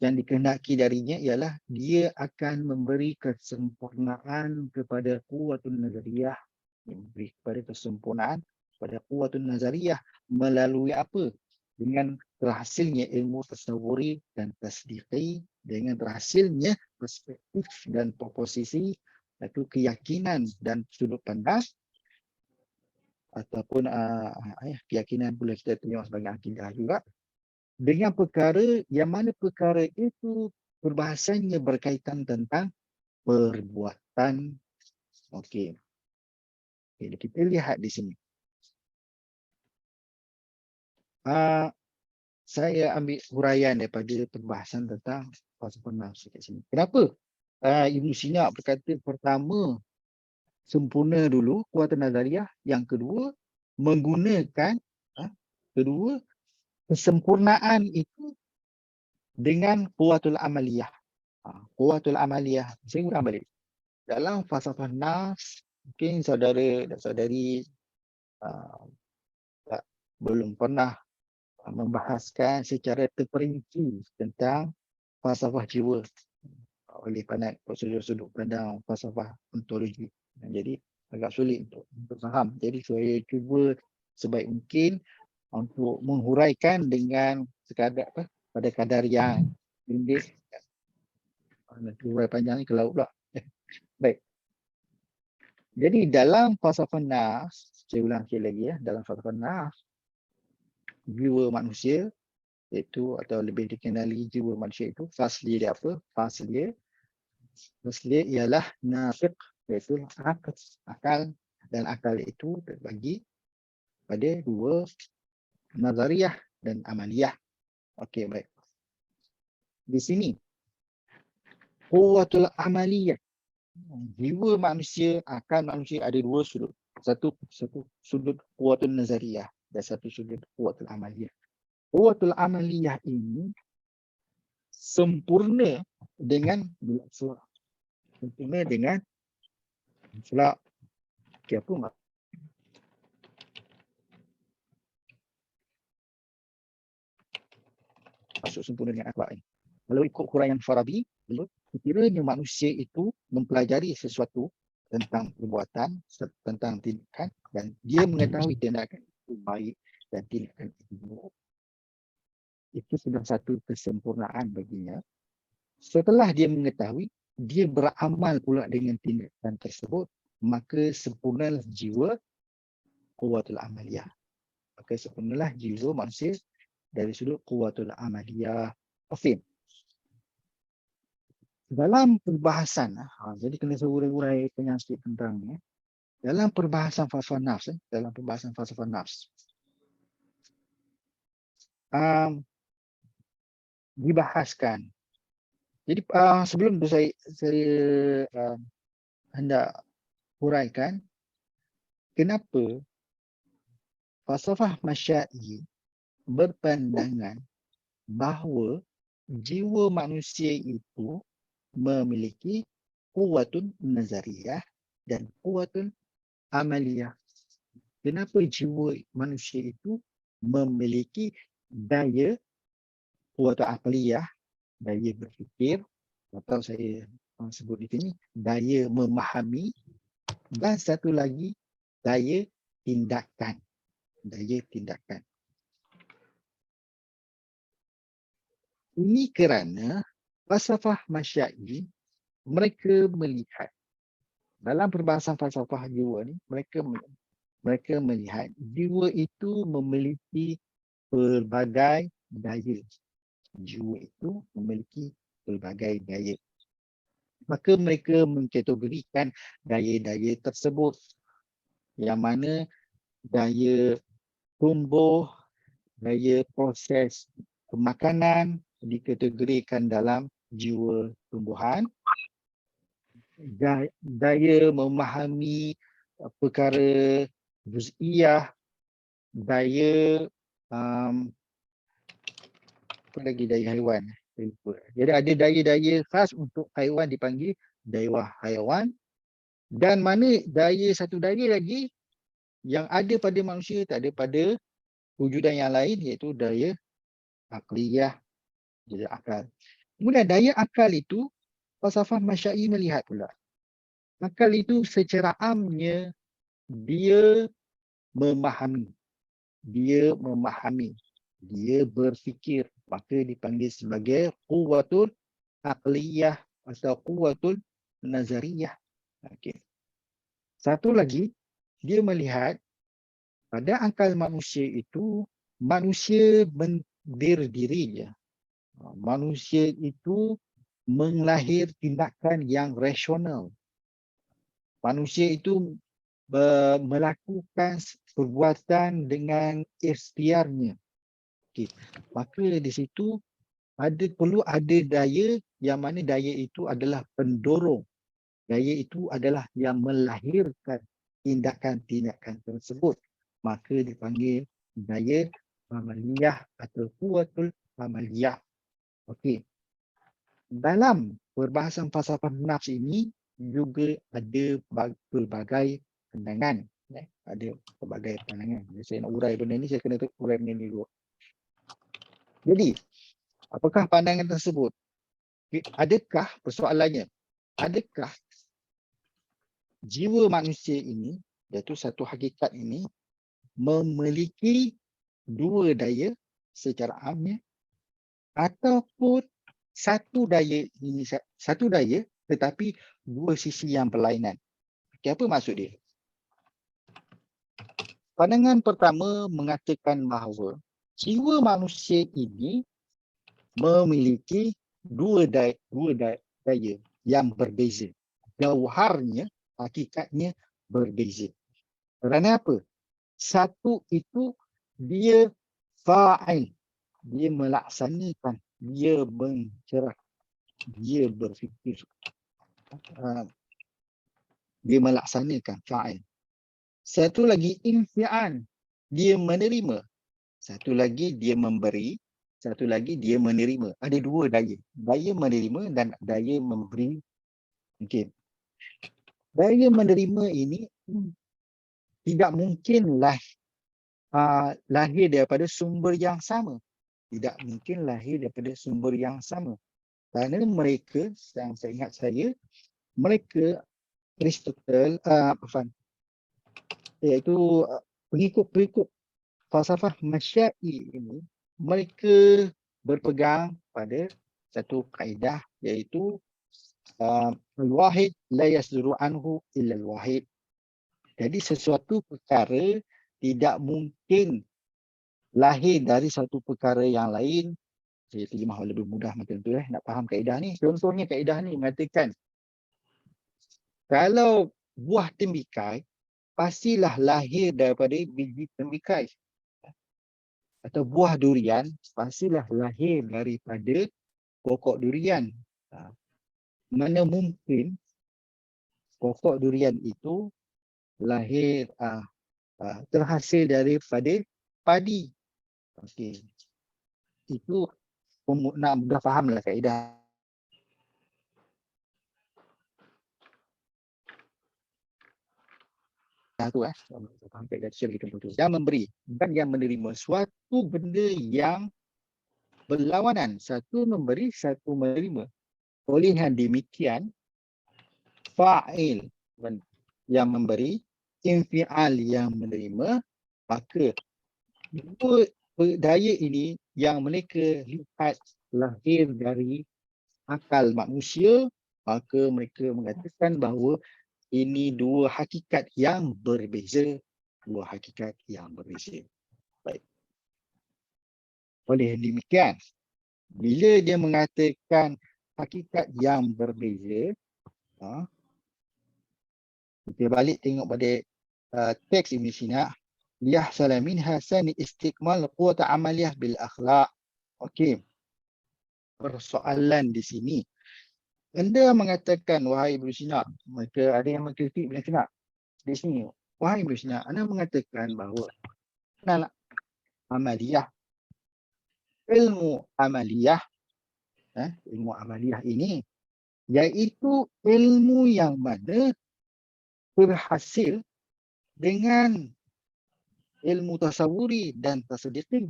yang dikehendaki darinya ialah dia akan memberi kesempurnaan kepada quwwatun nazariyah, memberi kepada kesempurnaan pada quwwatun nazariyah melalui apa? Dengan terhasilnya ilmu tasawwuri dan tasdiqi, dengan terhasilnya perspektif dan proposisi, iaitu keyakinan dan sudut pandang, ataupun keyakinan pula kita terima sebagai akidah juga, dengan perkara yang mana perkara itu perbahasannya berkaitan tentang perbuatan. Okey. Kita lihat di sini. Saya ambil huraian daripada perbahasan tentang falsafah nafs kat sini. Kenapa Ibn Sina berkata pertama sempurna dulu kuatan nazariyah, yang kedua menggunakan kesempurnaan itu dengan kuatul amaliyah. Kuatul amaliyah, saya ulang balik. Dalam falsafah nafs, mungkin saudara dan saudari belum pernah membahaskan secara terperinci tentang falsafah jiwa oleh sudut pandang falsafah ontologi. Jadi agak sulit untuk faham. Jadi saya cuba sebaik mungkin untuk menghuraikan dengan sekadar pada kadar yang pendek. Nanti hurai panjang ni kalau pula. Baik. Jadi dalam falsafah nafs, saya ulang sekali lagi dalam falsafah nafs, jiwa manusia iaitu atau lebih dikenali jiwa manusia itu fasli dia apa? Fasli ialah nafiq, iaitu akal, dan akal itu terbagi pada dua, nazariyah dan amaliyah. Okey, baik. Di sini quwwatul amaliyah, jiwa manusia, akal manusia ada dua sudut. Satu sudut quwwatul nazariyah dan satu sudut quwwatul amaliyah. Quwwatul amaliyah ini sempurna dengan surah. Sempurna dengan surah. Okey, apa mak? maksud sempurna dengan akhlak ini. Kalau ikut huraian Farabi, sekiranya manusia itu mempelajari sesuatu tentang perbuatan, tentang tindakan, dan dia mengetahui tindakan itu baik dan tindakan itu buruk, itu sudah satu kesempurnaan baginya. Setelah dia mengetahui, dia beramal pula dengan tindakan tersebut, maka sempurnalah jiwa quwwatul amaliyah. Maka sempurnalah jiwa manusia dari sudut quwwatul amaliyah. Afim. Dalam perbahasan, jadi kena saya urai-urai penyakit tentang ni. Dalam perbahasan falsafah nafs, dibahaskan. Jadi sebelum itu saya hendak huraikan kenapa falsafah Masyai berpandangan bahawa jiwa manusia itu memiliki quwwatun nazariyah dan quwwatun amaliyah. Kenapa jiwa manusia itu memiliki daya quwwatun aqliyah, daya berfikir, atau saya sebut di sini daya memahami, dan satu lagi daya tindakan. Ini kerana falsafah Masyai mereka melihat dalam perbahasan falsafah jiwa ni, mereka melihat jiwa itu memiliki pelbagai daya. Jiwa itu memiliki pelbagai daya. Maka mereka mengkategorikan daya-daya tersebut, yang mana daya tumbuh, daya proses pemakanan dikategorikan dalam jiwa tumbuhan, daya memahami perkara juz'iyah, daya apa lagi daya haiwan. Jadi ada daya-daya khas untuk haiwan dipanggil daya haiwan, dan mana satu daya lagi yang ada pada manusia tak ada pada wujudan yang lain, iaitu daya akliyah, daya akal. Kemudian daya akal itu falsafah Masyai melihat pula. Akal itu secara amnya dia memahami, dia berfikir, maka dipanggil sebagai quwwatul aqliyah atau quwwatul nazariyah. Okey. Satu lagi, dia melihat pada akal manusia itu, manusia berdiri. Manusia itu menglahir tindakan yang rasional. Manusia itu melakukan perbuatan dengan ikhtiarnya. Okay. Maka di situ perlu ada daya, yang mana daya itu adalah pendorong. Daya itu adalah yang melahirkan tindakan-tindakan tersebut. Maka dipanggil daya amaliyah atau quwwatul amaliyah. Okey. Dalam perbahasan falsafah nafs ini juga ada pelbagai pandangan. Ada pelbagai pandangan. Jadi saya nak urai benda ni, saya kena urai benda ni dulu. Jadi, apakah pandangan tersebut? Adakah, persoalannya, adakah jiwa manusia ini, iaitu satu hakikat ini, memiliki dua daya secara amnya, ataupun satu daya tetapi dua sisi yang berlainan? Okay, apa maksud dia? Pandangan pertama mengatakan bahawa jiwa manusia ini memiliki dua daya yang berbeza. Jauharnya, hakikatnya berbeza. Kerana apa? Satu itu dia fa'il, dia melaksanakan, dia mencerah, dia berfikir, dia melaksanakan, fa'il. Satu lagi infial, dia menerima. Satu lagi dia memberi, satu lagi dia menerima. Ada dua daya. Daya menerima dan daya memberi. Okay. Daya menerima ini tidak mungkinlah lahir daripada sumber yang sama. tidak mungkin lahir daripada sumber yang sama. Kerana mereka, yang saya ingat saya, mereka Aristotle, iaitu pengikut-pengikut falsafah Masyai ini, mereka berpegang pada satu kaedah iaitu al-wahid la yasduru anhu illa al-wahid. Jadi sesuatu perkara tidak mungkin lahir dari satu perkara yang lain. Saya terjemah lebih mudah macam tu nak faham kaedah ni. Contohnya kaedah ni mengatakan kalau buah tembikai pastilah lahir daripada biji tembikai. Atau buah durian pastilah lahir daripada pokok durian. Mana mungkin pokok durian itu lahir terhasil daripada padi. Okey. Itu nak mudah fahamlah kaedah tu faham kaedah secara betul. Yang memberi bukan yang menerima, suatu benda yang berlawanan, satu memberi, satu menerima. Oleh yang demikian, fa'il yang memberi, infial yang menerima, maka dua daya ini yang mereka lihat lahir dari akal manusia, maka mereka mengatakan bahawa ini dua hakikat yang berbeza. Dua hakikat yang berbeza. Baik. Oleh demikian, bila dia mengatakan hakikat yang berbeza, kita balik tengok pada teks Ibn Sina, liyahsala minha sani istikmal quwwata amaliyah bil akhlaq. Okey. Persoalan di sini. Anda mengatakan, wahai Ibn Sina, mereka ada yang mengkritik Ibn Sina di sini. Wahai Ibn Sina, Anda mengatakan bahawa amaliyah, ilmu amaliyah, ilmu amaliyah ini, iaitu ilmu yang mana berhasil dengan ilmu tasawuri dan tasdiqi.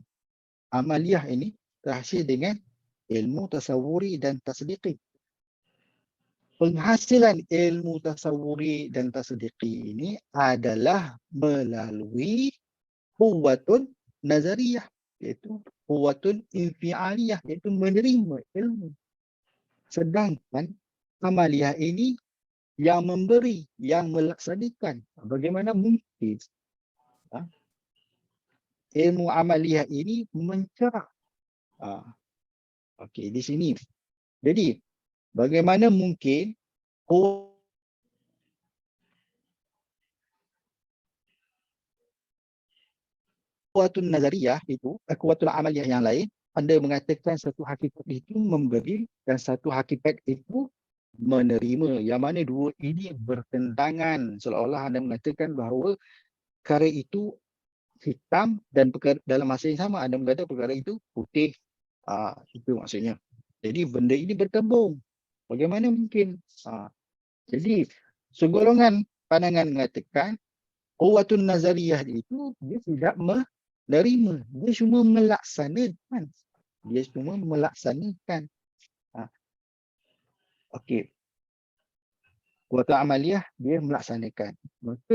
Amaliyah ini berhasil dengan ilmu tasawuri dan tasdiqi. Penghasilan ilmu tasawuri dan tasdiqi ini adalah melalui quwwatun nazariyah, iaitu quwwatun infialiyah, iaitu menerima ilmu. Sedangkan amaliyah ini yang memberi, yang melaksanakan. Bagaimana mungkin ilmu amaliyah ini mencerah? Okey, di sini. Jadi, bagaimana mungkin kuatun nazariyah itu, kuatul amaliyah yang lain, anda mengatakan satu hakikat itu memberi dan satu hakikat itu menerima. Yang mana dua ini bertentangan. Seolah-olah anda mengatakan bahawa perkara itu hitam dan perkara, dalam masa yang sama anda mengatakan perkara itu putih. Itu maksudnya. Jadi benda ini bertembung. Bagaimana mungkin? Jadi segolongan pandangan mengatakan quwwatun nazariyah itu dia tidak menerima, dia cuma melaksanakan. Dia cuma melaksanakan. Okey. Quwwatun amaliyah dia melaksanakan. Maka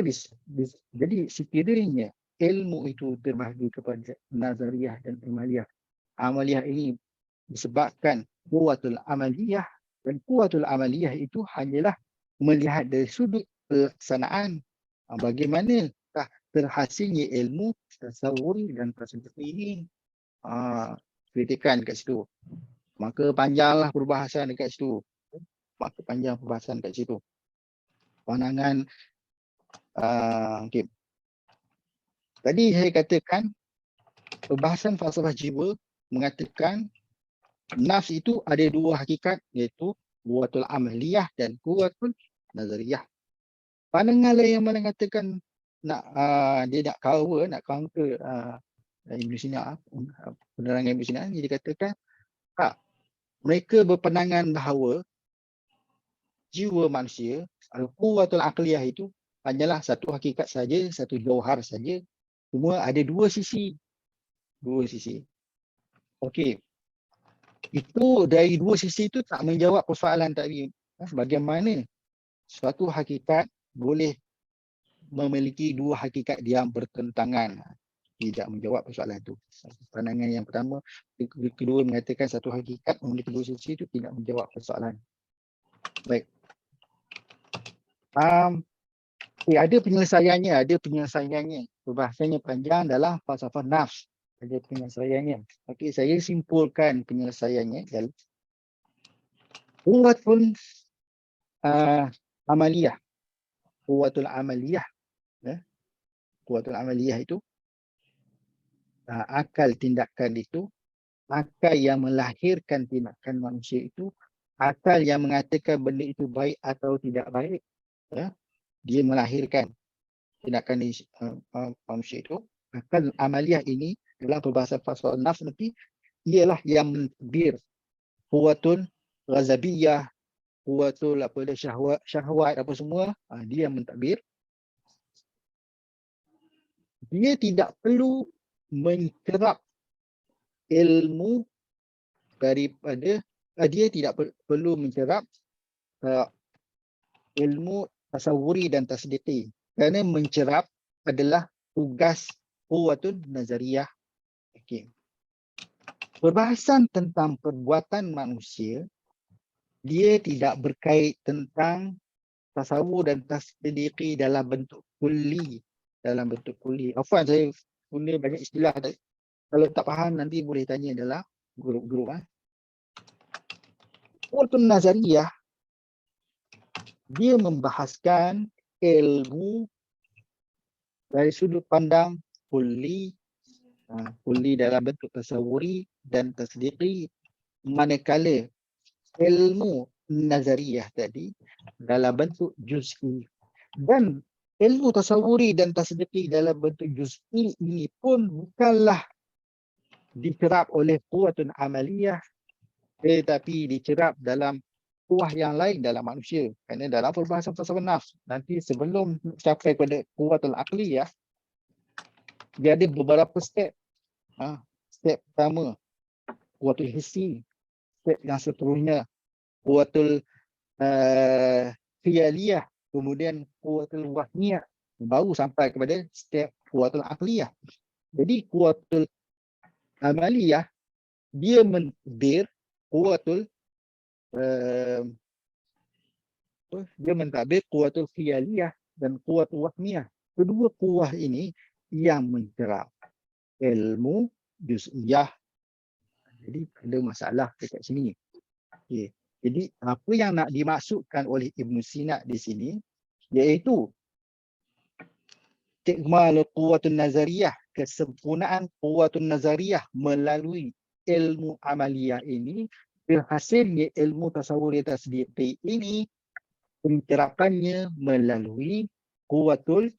jadi sekiranya ilmu itu terbahagi kepada nazariyah dan amaliyah. Amaliyah ini disebabkan quwwatul amaliyah, dan quwwatul amaliyah itu hanyalah melihat dari sudut pelaksanaan. Bagaimanakah terhasilnya ilmu tasawuri dan tasawuri ini? Kritikan dekat situ. Maka panjanglah perbahasan dekat situ. Pandangan okay. Tadi saya katakan perbahasan falsafah jiwa mengatakan nafs itu ada dua hakikat, iaitu quwwatul amaliyah dan quwwatul nazariyah. Pandangan lain yang mengatakan dia nak counter Ibn Sina, penerangan Ibn Sina, dia dikatakan mereka berpandangan bahawa jiwa manusia, al-quwwatul aqliyah itu hanyalah satu hakikat saja, satu jauhar saja. Cuma ada dua sisi. Okey. Itu dari dua sisi itu tak menjawab persoalan tadi. Bagaimana suatu hakikat boleh memiliki dua hakikat yang bertentangan? Tidak menjawab persoalan itu. Pandangan yang pertama, kedua mengatakan satu hakikat memiliki dua sisi itu tidak menjawab persoalan. Baik. Ada penyelesaiannya. Perbahasannya panjang dalam falsafah nafs. Ada penyelesaiannya. Okey, saya simpulkan penyelesaiannya. Quwwatul amaliyah. Quwwatul amaliyah. Quwwatul amaliyah itu akal tindakan itu, akal yang melahirkan tindakan manusia itu, akal yang mengatakan benda itu baik atau tidak baik, dia melahirkan tindakan manusia itu. Akal amaliyah ini dalam perbahasan falsafah nafs nanti ialah yang mentadbir quwwatul ghazabiyah, quwwatul syahwat apa semua, dia yang mentadbir. Dia tidak perlu mencerap ilmu daripada dia tidak perlu mencerap ilmu tasawuri dan tasdiqi, kerana mencerap adalah tugas quwwatun nazariyah. Okey. Perbahasan tentang perbuatan manusia, dia tidak berkait tentang tasawur dan tasdiqi dalam bentuk kulli. Afwan, saya guna banyak istilah. Kalau tak faham nanti boleh tanya dalam grup-grup. Quwwatun nazariyah, dia membahaskan ilmu dari sudut pandang kulli, kulli dalam bentuk tasawuri dan tasdiqi, manakala ilmu nazariyah tadi dalam bentuk juz'i. Dan ilmu tasawuri dan tasdiqi dalam bentuk juz'i ini pun bukanlah dicerap oleh quwwatun amaliyah, tetapi dicerap dalam kuah yang lain dalam manusia. Kerana dalam perbahasan falsafah nafs, nanti sebelum sampai pada quwwatul aqliyah, dia ada beberapa step. Step pertama, quwwatul hissi. Step yang seterusnya, quwwatul khiyaliyah. Kemudian quwwatul wahmiyah. Baru sampai kepada step quwwatul aqliyah. Jadi quwwatul amaliyah, dia mentadbir quwwatul dia mentadbir quwwatul khiyaliyah dan quwwatul wahmiyah. Kedua kuah ini yang mencerap ilmu juz'iyah. Jadi ada masalah dekat sini. Okay. Jadi apa yang nak dimaksudkan oleh Ibn Sina di sini iaitu ikmalul quwwatun nazariyah, kesempurnaan quwwatun nazariyah melalui ilmu amaliyah ini, hasilnya ilmu tasawur tasdiqi ini pencerapannya melalui quwwatul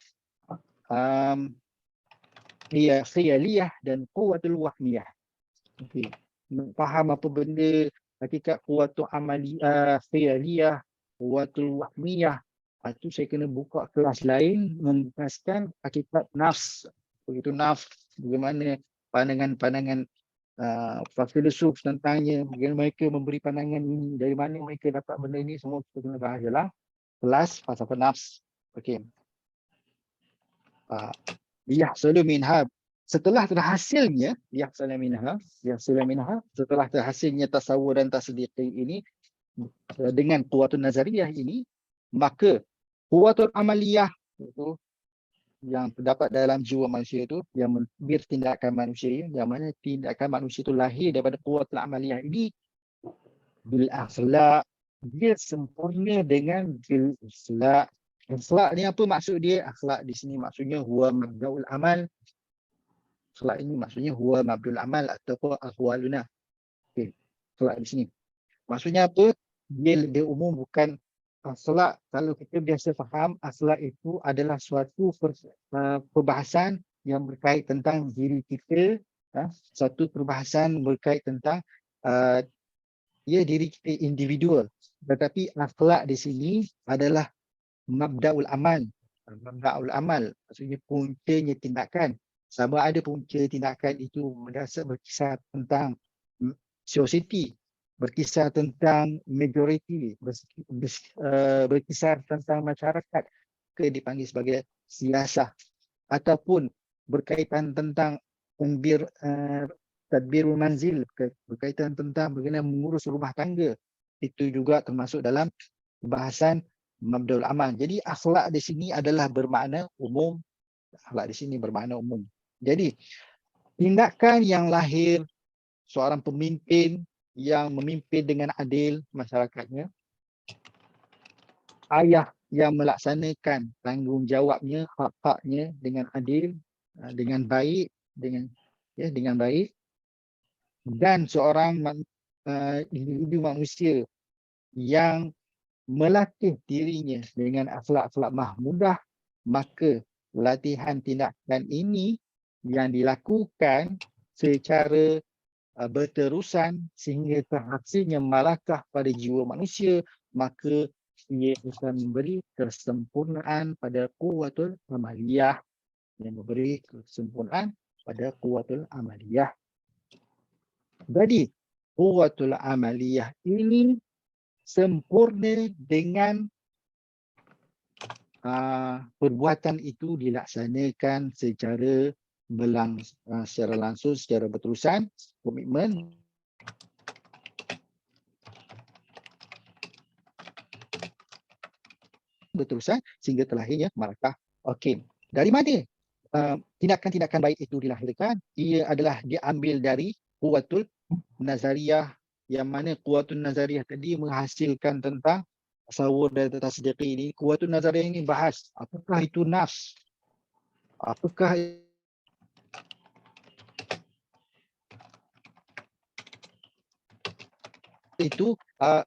khiyaliyah dan quwwatul wahmiyah. Okey. Faham apa benda hakikat quwwatul amaliyah, khiyaliyah, quwwatul wahmiyah, itu saya kena buka kelas lain membahaskan hakikat nafs. Begitu nafs, bagaimana pandangan-pandangan filsuf tentangnya, bagaimana mereka memberi pandangan ini, dari mana mereka dapat benda ini, semua kita kena bahas dalam kelas falsafah nafs. Okey. Yahsulu minha, setelah terhasilnya setelah terhasilnya tasawur dan tasdiqi ini dengan quwwatun nazariyah ini, maka quwwatul amaliyah itu yang terdapat dalam jiwa manusia itu, yang mentadbir tindakan manusia, yang mana tindakan manusia itu lahir daripada quwwatul amaliyah ini, bil akhlaq, dia sempurna dengan bil akhlaq. Akhlaq ni apa maksud dia? Akhlaq di sini maksudnya huwa mabda'ul amal. Akhlaq ini maksudnya huwa mabda'ul amal ataupun ahwaluna. Okey. Akhlaq di sini maksudnya apa? Dia lebih umum, bukan akhlak. Kalau kita biasa faham, akhlak itu adalah suatu perbahasan yang berkait tentang diri kita, satu perbahasan berkait tentang diri kita individual. Tetapi akhlak di sini adalah mabda'ul amal. Mabda'ul amal maksudnya puncanya tindakan. Sama ada punca tindakan itu berkisar tentang society, berkisar tentang majority, berkisar tentang masyarakat, ke dipanggil sebagai siasah, ataupun berkaitan tentang tadbirul manzil, berkaitan tentang bagaimana mengurus rumah tangga, itu juga termasuk dalam bahasan mabdaul amal. Jadi akhlak di sini adalah bermakna umum. Akhlak di sini bermakna umum. Jadi tindakan yang lahir seorang pemimpin yang memimpin dengan adil masyarakatnya, ayah yang melaksanakan tanggungjawabnya, hak-haknya dengan adil, dengan baik, dengan baik, dan seorang individu manusia yang melatih dirinya dengan akhlak-akhlak mahmudah, maka latihan tindakan ini yang dilakukan secara berterusan sehingga terhasilnya malakah pada jiwa manusia, maka ia akan memberi kesempurnaan pada quwwatul amaliyah, yang memberi kesempurnaan pada quwwatul amaliyah. Jadi quwwatul amaliyah ini sempurna dengan perbuatan itu dilaksanakan secara secara langsung, secara berterusan, komitmen berterusan sehingga terlahirnya malakah. Okey, dari mana tindakan-tindakan baik itu dilahirkan? Ia adalah diambil dari quwwatul nazariyah, yang mana quwwatul nazariyah tadi menghasilkan tentang tasawur dan tasdiqi ini. Quwwatul nazariyah ini bahas apakah itu nafs, apakah itu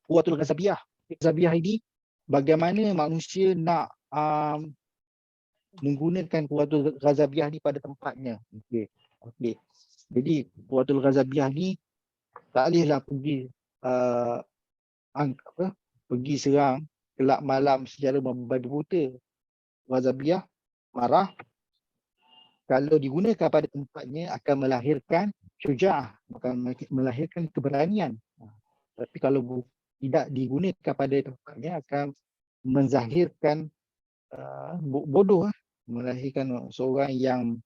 quwwatul ghazabiyah. Ghazabiyah ini bagaimana manusia nak menggunakan quwwatul ghazabiyah ni pada tempatnya. Okey. Okey. Jadi quwwatul ghazabiyah ni tak bolehlah pergi pergi serang gelap malam secara membabi buta. Ghazabiyah marah, kalau digunakan pada tempatnya akan melahirkan syuja'ah, akan melahirkan keberanian. Tapi kalau tidak digunakan pada tempatnya akan menzahirkan bodoh, melahirkan seorang yang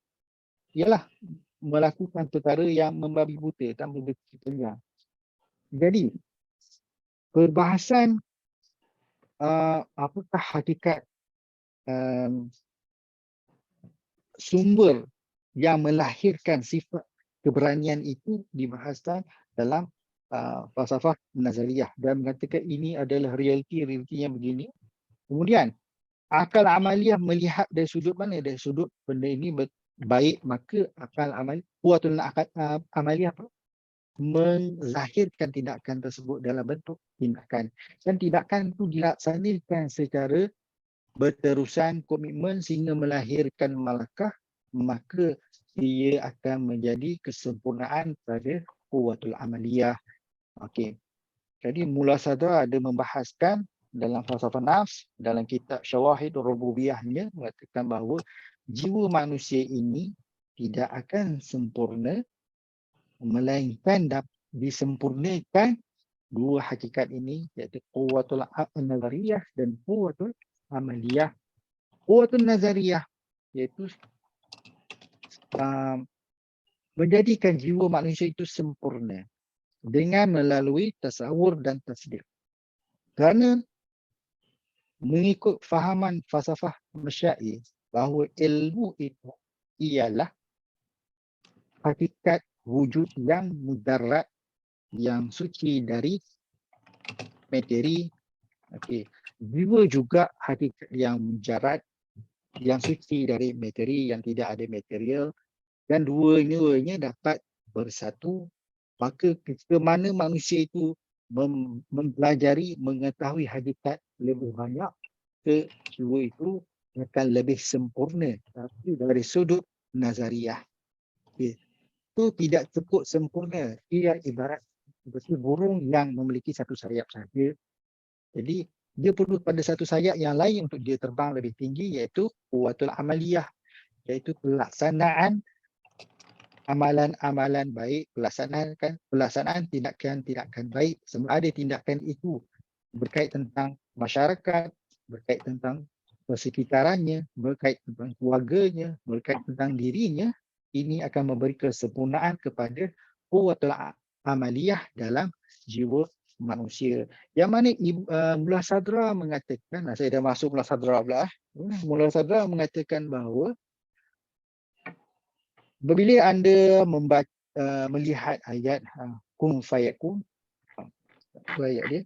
ialah melakukan perkara yang membabi buta tanpa berfikirnya. Jadi perbahasan apakah hakikat sumber yang melahirkan sifat keberanian itu dibahaskan dalam falsafah nazariyah dan mengatakan ini adalah realiti yang begini. Kemudian akal amaliyah melihat dari sudut mana? Dari sudut benda ini baik, maka akal quwwatul amaliyah menzahirkan tindakan tersebut dalam bentuk tindakan. Dan tindakan itu dilaksanakan secara berterusan, komitmen sehingga melahirkan malakah, maka ia akan menjadi kesempurnaan pada quwwatul amaliyah. Okey. Jadi Mullah Sadra ada membahaskan dalam falsafah nafs, dalam kitab Syawahid Rububiyahnya, mengatakan bahawa jiwa manusia ini tidak akan sempurna melainkan disempurnakan dua hakikat ini, iaitu quwwatul nazariyah dan quwwatul amaliyah. Quwwatul nazariyah iaitu menjadikan jiwa manusia itu sempurna dengan melalui tasawur dan tasdiq. Kerana mengikut fahaman falsafah Masyair bahawa ilmu itu ialah hakikat wujud yang mudarat, yang suci dari materi. Okey. Jiwa juga hakikat yang mujarrad, yang suci dari materi, yang tidak ada material, dan dua-duanya dapat bersatu. Maka ketika mana manusia itu mempelajari, mengetahui hakikat lebih banyak, ke jiwa itu akan lebih sempurna. Tapi dari sudut nazariyah, itu tidak cukup sempurna. Ia ibarat seperti burung yang memiliki satu sayap saja. Jadi dia perlu pada satu sayap yang lain untuk dia terbang lebih tinggi, iaitu quwwatul amaliyah, iaitu pelaksanaan amalan-amalan baik, pelaksanaan tindakan-tindakan baik, sama ada tindakan itu berkait tentang masyarakat, berkait tentang persekitarannya, berkait tentang keluarganya, berkait tentang dirinya, ini akan memberi kesempurnaan kepada quwwatul amaliyah dalam jiwa manusia. Yang mana Mullah Sadra mengatakan, saya dah masuk Mullah Sadra pula. Mullah Sadra mengatakan bahawa apabila anda melihat ayat kun fayakun, apa ayat dia?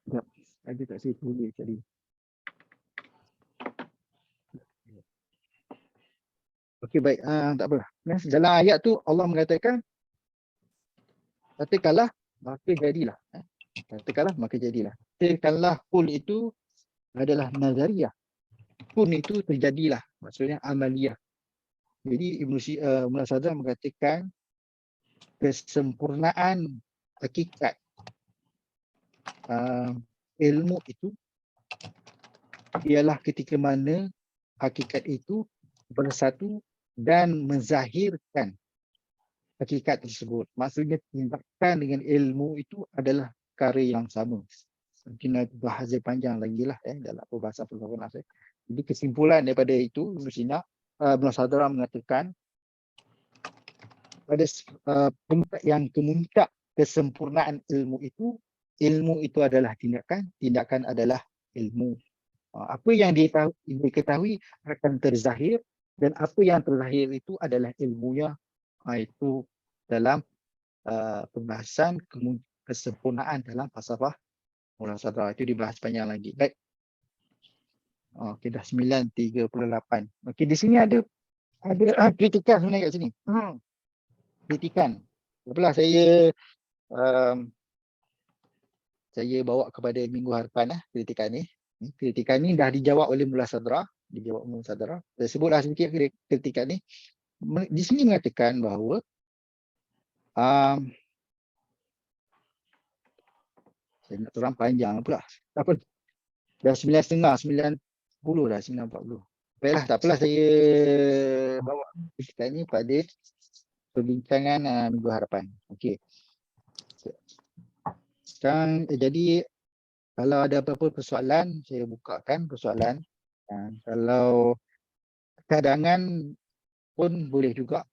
Sekejap, ada tak saya tulis tadi. Okey, baik, tak apa. Dalam ayat tu Allah mengatakan, katakanlah maka jadilah. Katakanlah maka jadilah. Katakanlah kul itu adalah nazariyah. Kun itu terjadilah. Maksudnya amaliyah. Jadi Mullah Sadra mengatakan kesempurnaan hakikat ilmu itu ialah ketika mana hakikat itu bersatu dan menzahirkan hakikat tersebut. Maksudnya tindakan dengan ilmu itu adalah perkara yang sama. Mungkin ada bahasa panjang lagi lah dalam perbahasan filsafat saya. Jadi kesimpulan daripada itu, Ibn Sadra mengatakan pada yang kemuncak kesempurnaan ilmu itu adalah tindakan, tindakan adalah ilmu. Apa yang diketahui akan terzahir dan apa yang terzahir itu adalah ilmunya. Itu dalam pembahasan kesempurnaan dalam falsafah Mullah Sadra. Itu dibahas panjang lagi. Baik. Okey, dah 9.38. Okey, di sini ada kritikan sebenarnya kat sini. Kritikan. Apalah saya bawa kepada minggu harapan kritikan ni. Kritikan ni dah dijawab oleh Mullah Sadra. Saya sebutlah sedikit kritikan ni. Di sini mengatakan bahawa saya nak terang panjang pula. Apa? Dah 9.30, 9.40 dah, 9.40. Baiklah, tak apalah, saya bawa kritikan ni pada perbincangan minggu harapan. Okey. Sekarang jadi kalau ada apa-apa persoalan, saya bukakan persoalan. Kalau cadangan pun boleh juga.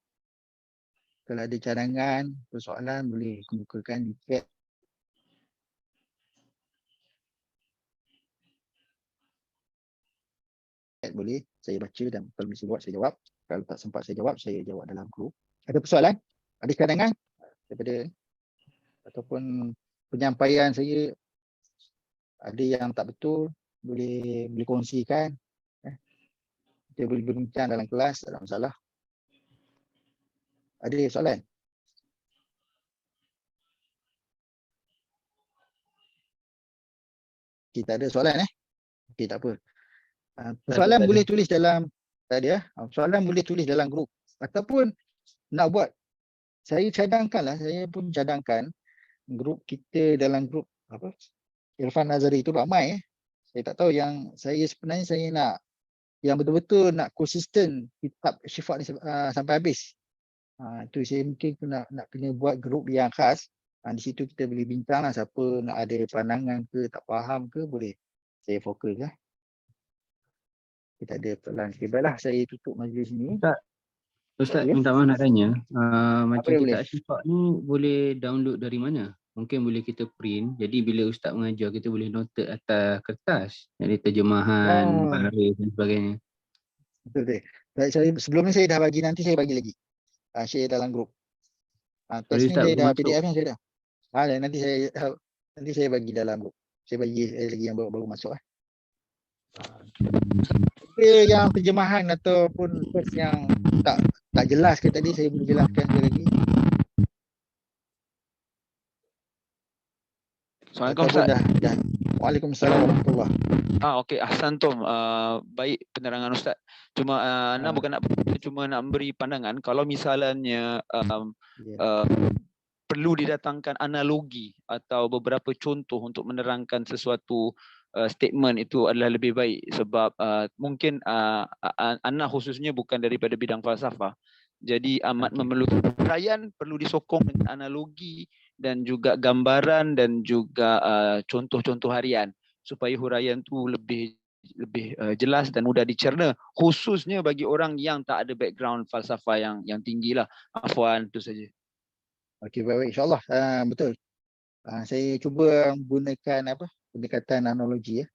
Kalau ada cadangan, persoalan boleh kemukakan di chat. Boleh, saya baca dan kalau mesti buat saya jawab. Kalau tak sempat saya jawab dalam grup. Ada persoalan? Ada cadangan daripada ataupun penyampaian saya ada yang tak betul, boleh kongsikan. Kita boleh berbincang dalam kelas, tak ada masalah. Ada soalan? Kita ada soalan Okey, tak apa. Soalan boleh tulis dalam soalan boleh tulis dalam grup ataupun nak buat, saya pun cadangkan grup kita dalam grup apa Irfan Nazari itu ramai Saya tak tahu yang sebenarnya saya nak yang betul-betul nak konsisten kitab Syifa ni sampai habis. Itu saya mungkin nak kena buat grup yang khas. Di situ kita boleh bincang lah, siapa nak ada pandangan ke, tak faham ke, boleh saya fokus lah. Kita ada pelan. Baiklah, saya tutup majlis ni. Ustaz minta maaf nak tanya, macam kitab boleh? Syifa ni boleh download dari mana? Mungkin boleh kita print, jadi bila Ustaz mengajar kita boleh note atas kertas, jadi terjemahan, baris dan sebagainya. Betul. Sebelum ni saya dah bagi, nanti saya bagi lagi. Share dalam grup. Teks ni saya dah, PDF ni saya dah. Nanti saya bagi dalam grup. Saya bagi lagi yang baru masuk. Yang terjemahan ataupun teks yang tak jelas ke tadi, saya boleh jelaskan sekali lagi. Assalamualaikum Ustaz. Waalaikumsalam warahmatullahi. Okey, ahsantum. Baik penerangan Ustaz. Cuma cuma nak memberi pandangan kalau misalnya perlu didatangkan analogi atau beberapa contoh untuk menerangkan sesuatu statement itu adalah lebih baik sebab mungkin Ana khususnya bukan daripada bidang falsafah. Jadi amat memerlukan huraian, perlu disokong dengan analogi dan juga gambaran dan juga contoh-contoh harian supaya huraian tu lebih jelas dan mudah dicerna, khususnya bagi orang yang tak ada background falsafah yang tinggilah. Afwan, itu saja. Okey, baik-baik, insyaAllah. Betul. Saya cuba gunakan pendekatan analogi ya.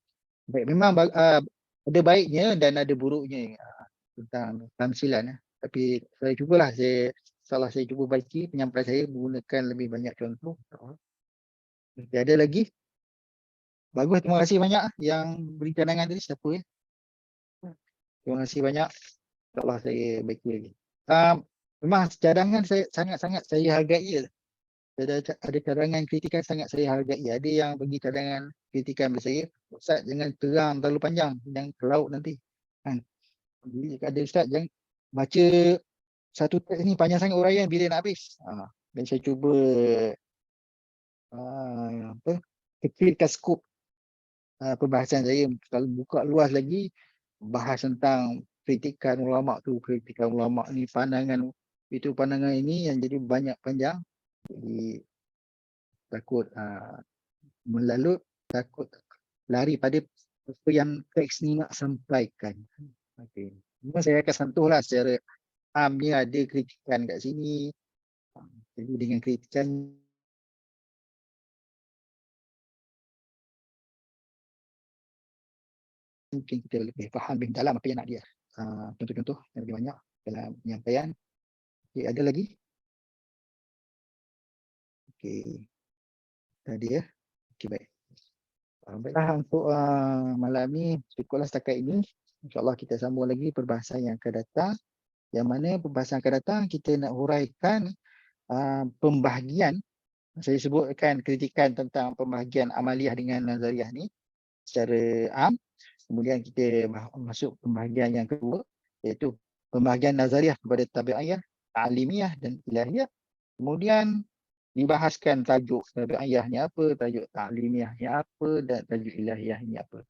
Baik, memang ada baiknya dan ada buruknya tentang tamsilan ya. Tapi saya cubalah, saya cuba baiki penyampaian saya menggunakan lebih banyak contoh. Okey, ada lagi? Bagus, terima kasih banyak yang beri cadangan tadi. Siapa ya? Terima kasih banyak. InsyaAllah saya baiki lagi. Memang cadangan sangat-sangat saya hargai ya. Ada cadangan kritikan sangat saya hargai. Ada yang bagi cadangan kritikan pada saya, Ustaz jangan terang terlalu panjang, jangan ke laut nanti. Jadi ada Ustaz jangan baca satu teks ni panjang sangat uraian bila nak habis. Dan saya cuba kecilkan skop perbahasan saya, kalau buka luas lagi bahas tentang kritikan ulama tu, kritikan ulama ni, pandangan itu, pandangan ini yang jadi banyak panjang. Jadi takut melalut, takut lari pada apa yang teks ni nak sampaikan. Okey. Cuma saya akan sentuhlah secara amnya, ada kritikan kat sini. Jadi dengan kritikan mungkin kita lebih faham lebih dalam apa yang nak dia. Contoh-contoh yang lebih banyak dalam penyampaian. Okey, ada lagi? Okey. Tadi ya. Okey, baik. Baiklah, untuk malam ni cukuplah setakat ini. InsyaAllah kita sambung lagi perbahasan yang akan datang. Yang mana perbahasan akan datang kita nak huraikan pembahagian. Saya sebutkan kritikan tentang pembahagian amaliyah dengan nazariah ni secara am. Kemudian kita masuk pembahagian yang kedua, iaitu pembahagian nazariah kepada tabi'iyah, ta'limiyah dan ilahiyah. Kemudian dibahaskan tajuk tabi'iyah ni apa, tajuk ta'limiyah ni apa dan tajuk ilahiyah ni apa.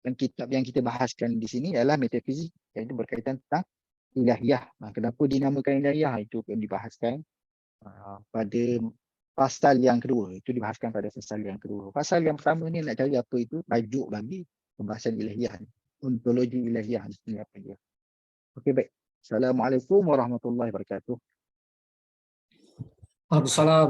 Dan kitab yang kita bahaskan di sini adalah metafizik, iaitu berkaitan tentang ilahiyah. Kenapa dinamakan ilahiyah, itu dibahaskan pada pasal yang kedua. Itu dibahaskan pada pasal yang kedua. Pasal yang pertama ni nak cari apa itu, tajuk bagi pembahasan ilahiyah ni. Ontologi ilahiyah ni apa dia. Okey, baik. Assalamualaikum warahmatullahi wabarakatuh. Waalaikumsalam.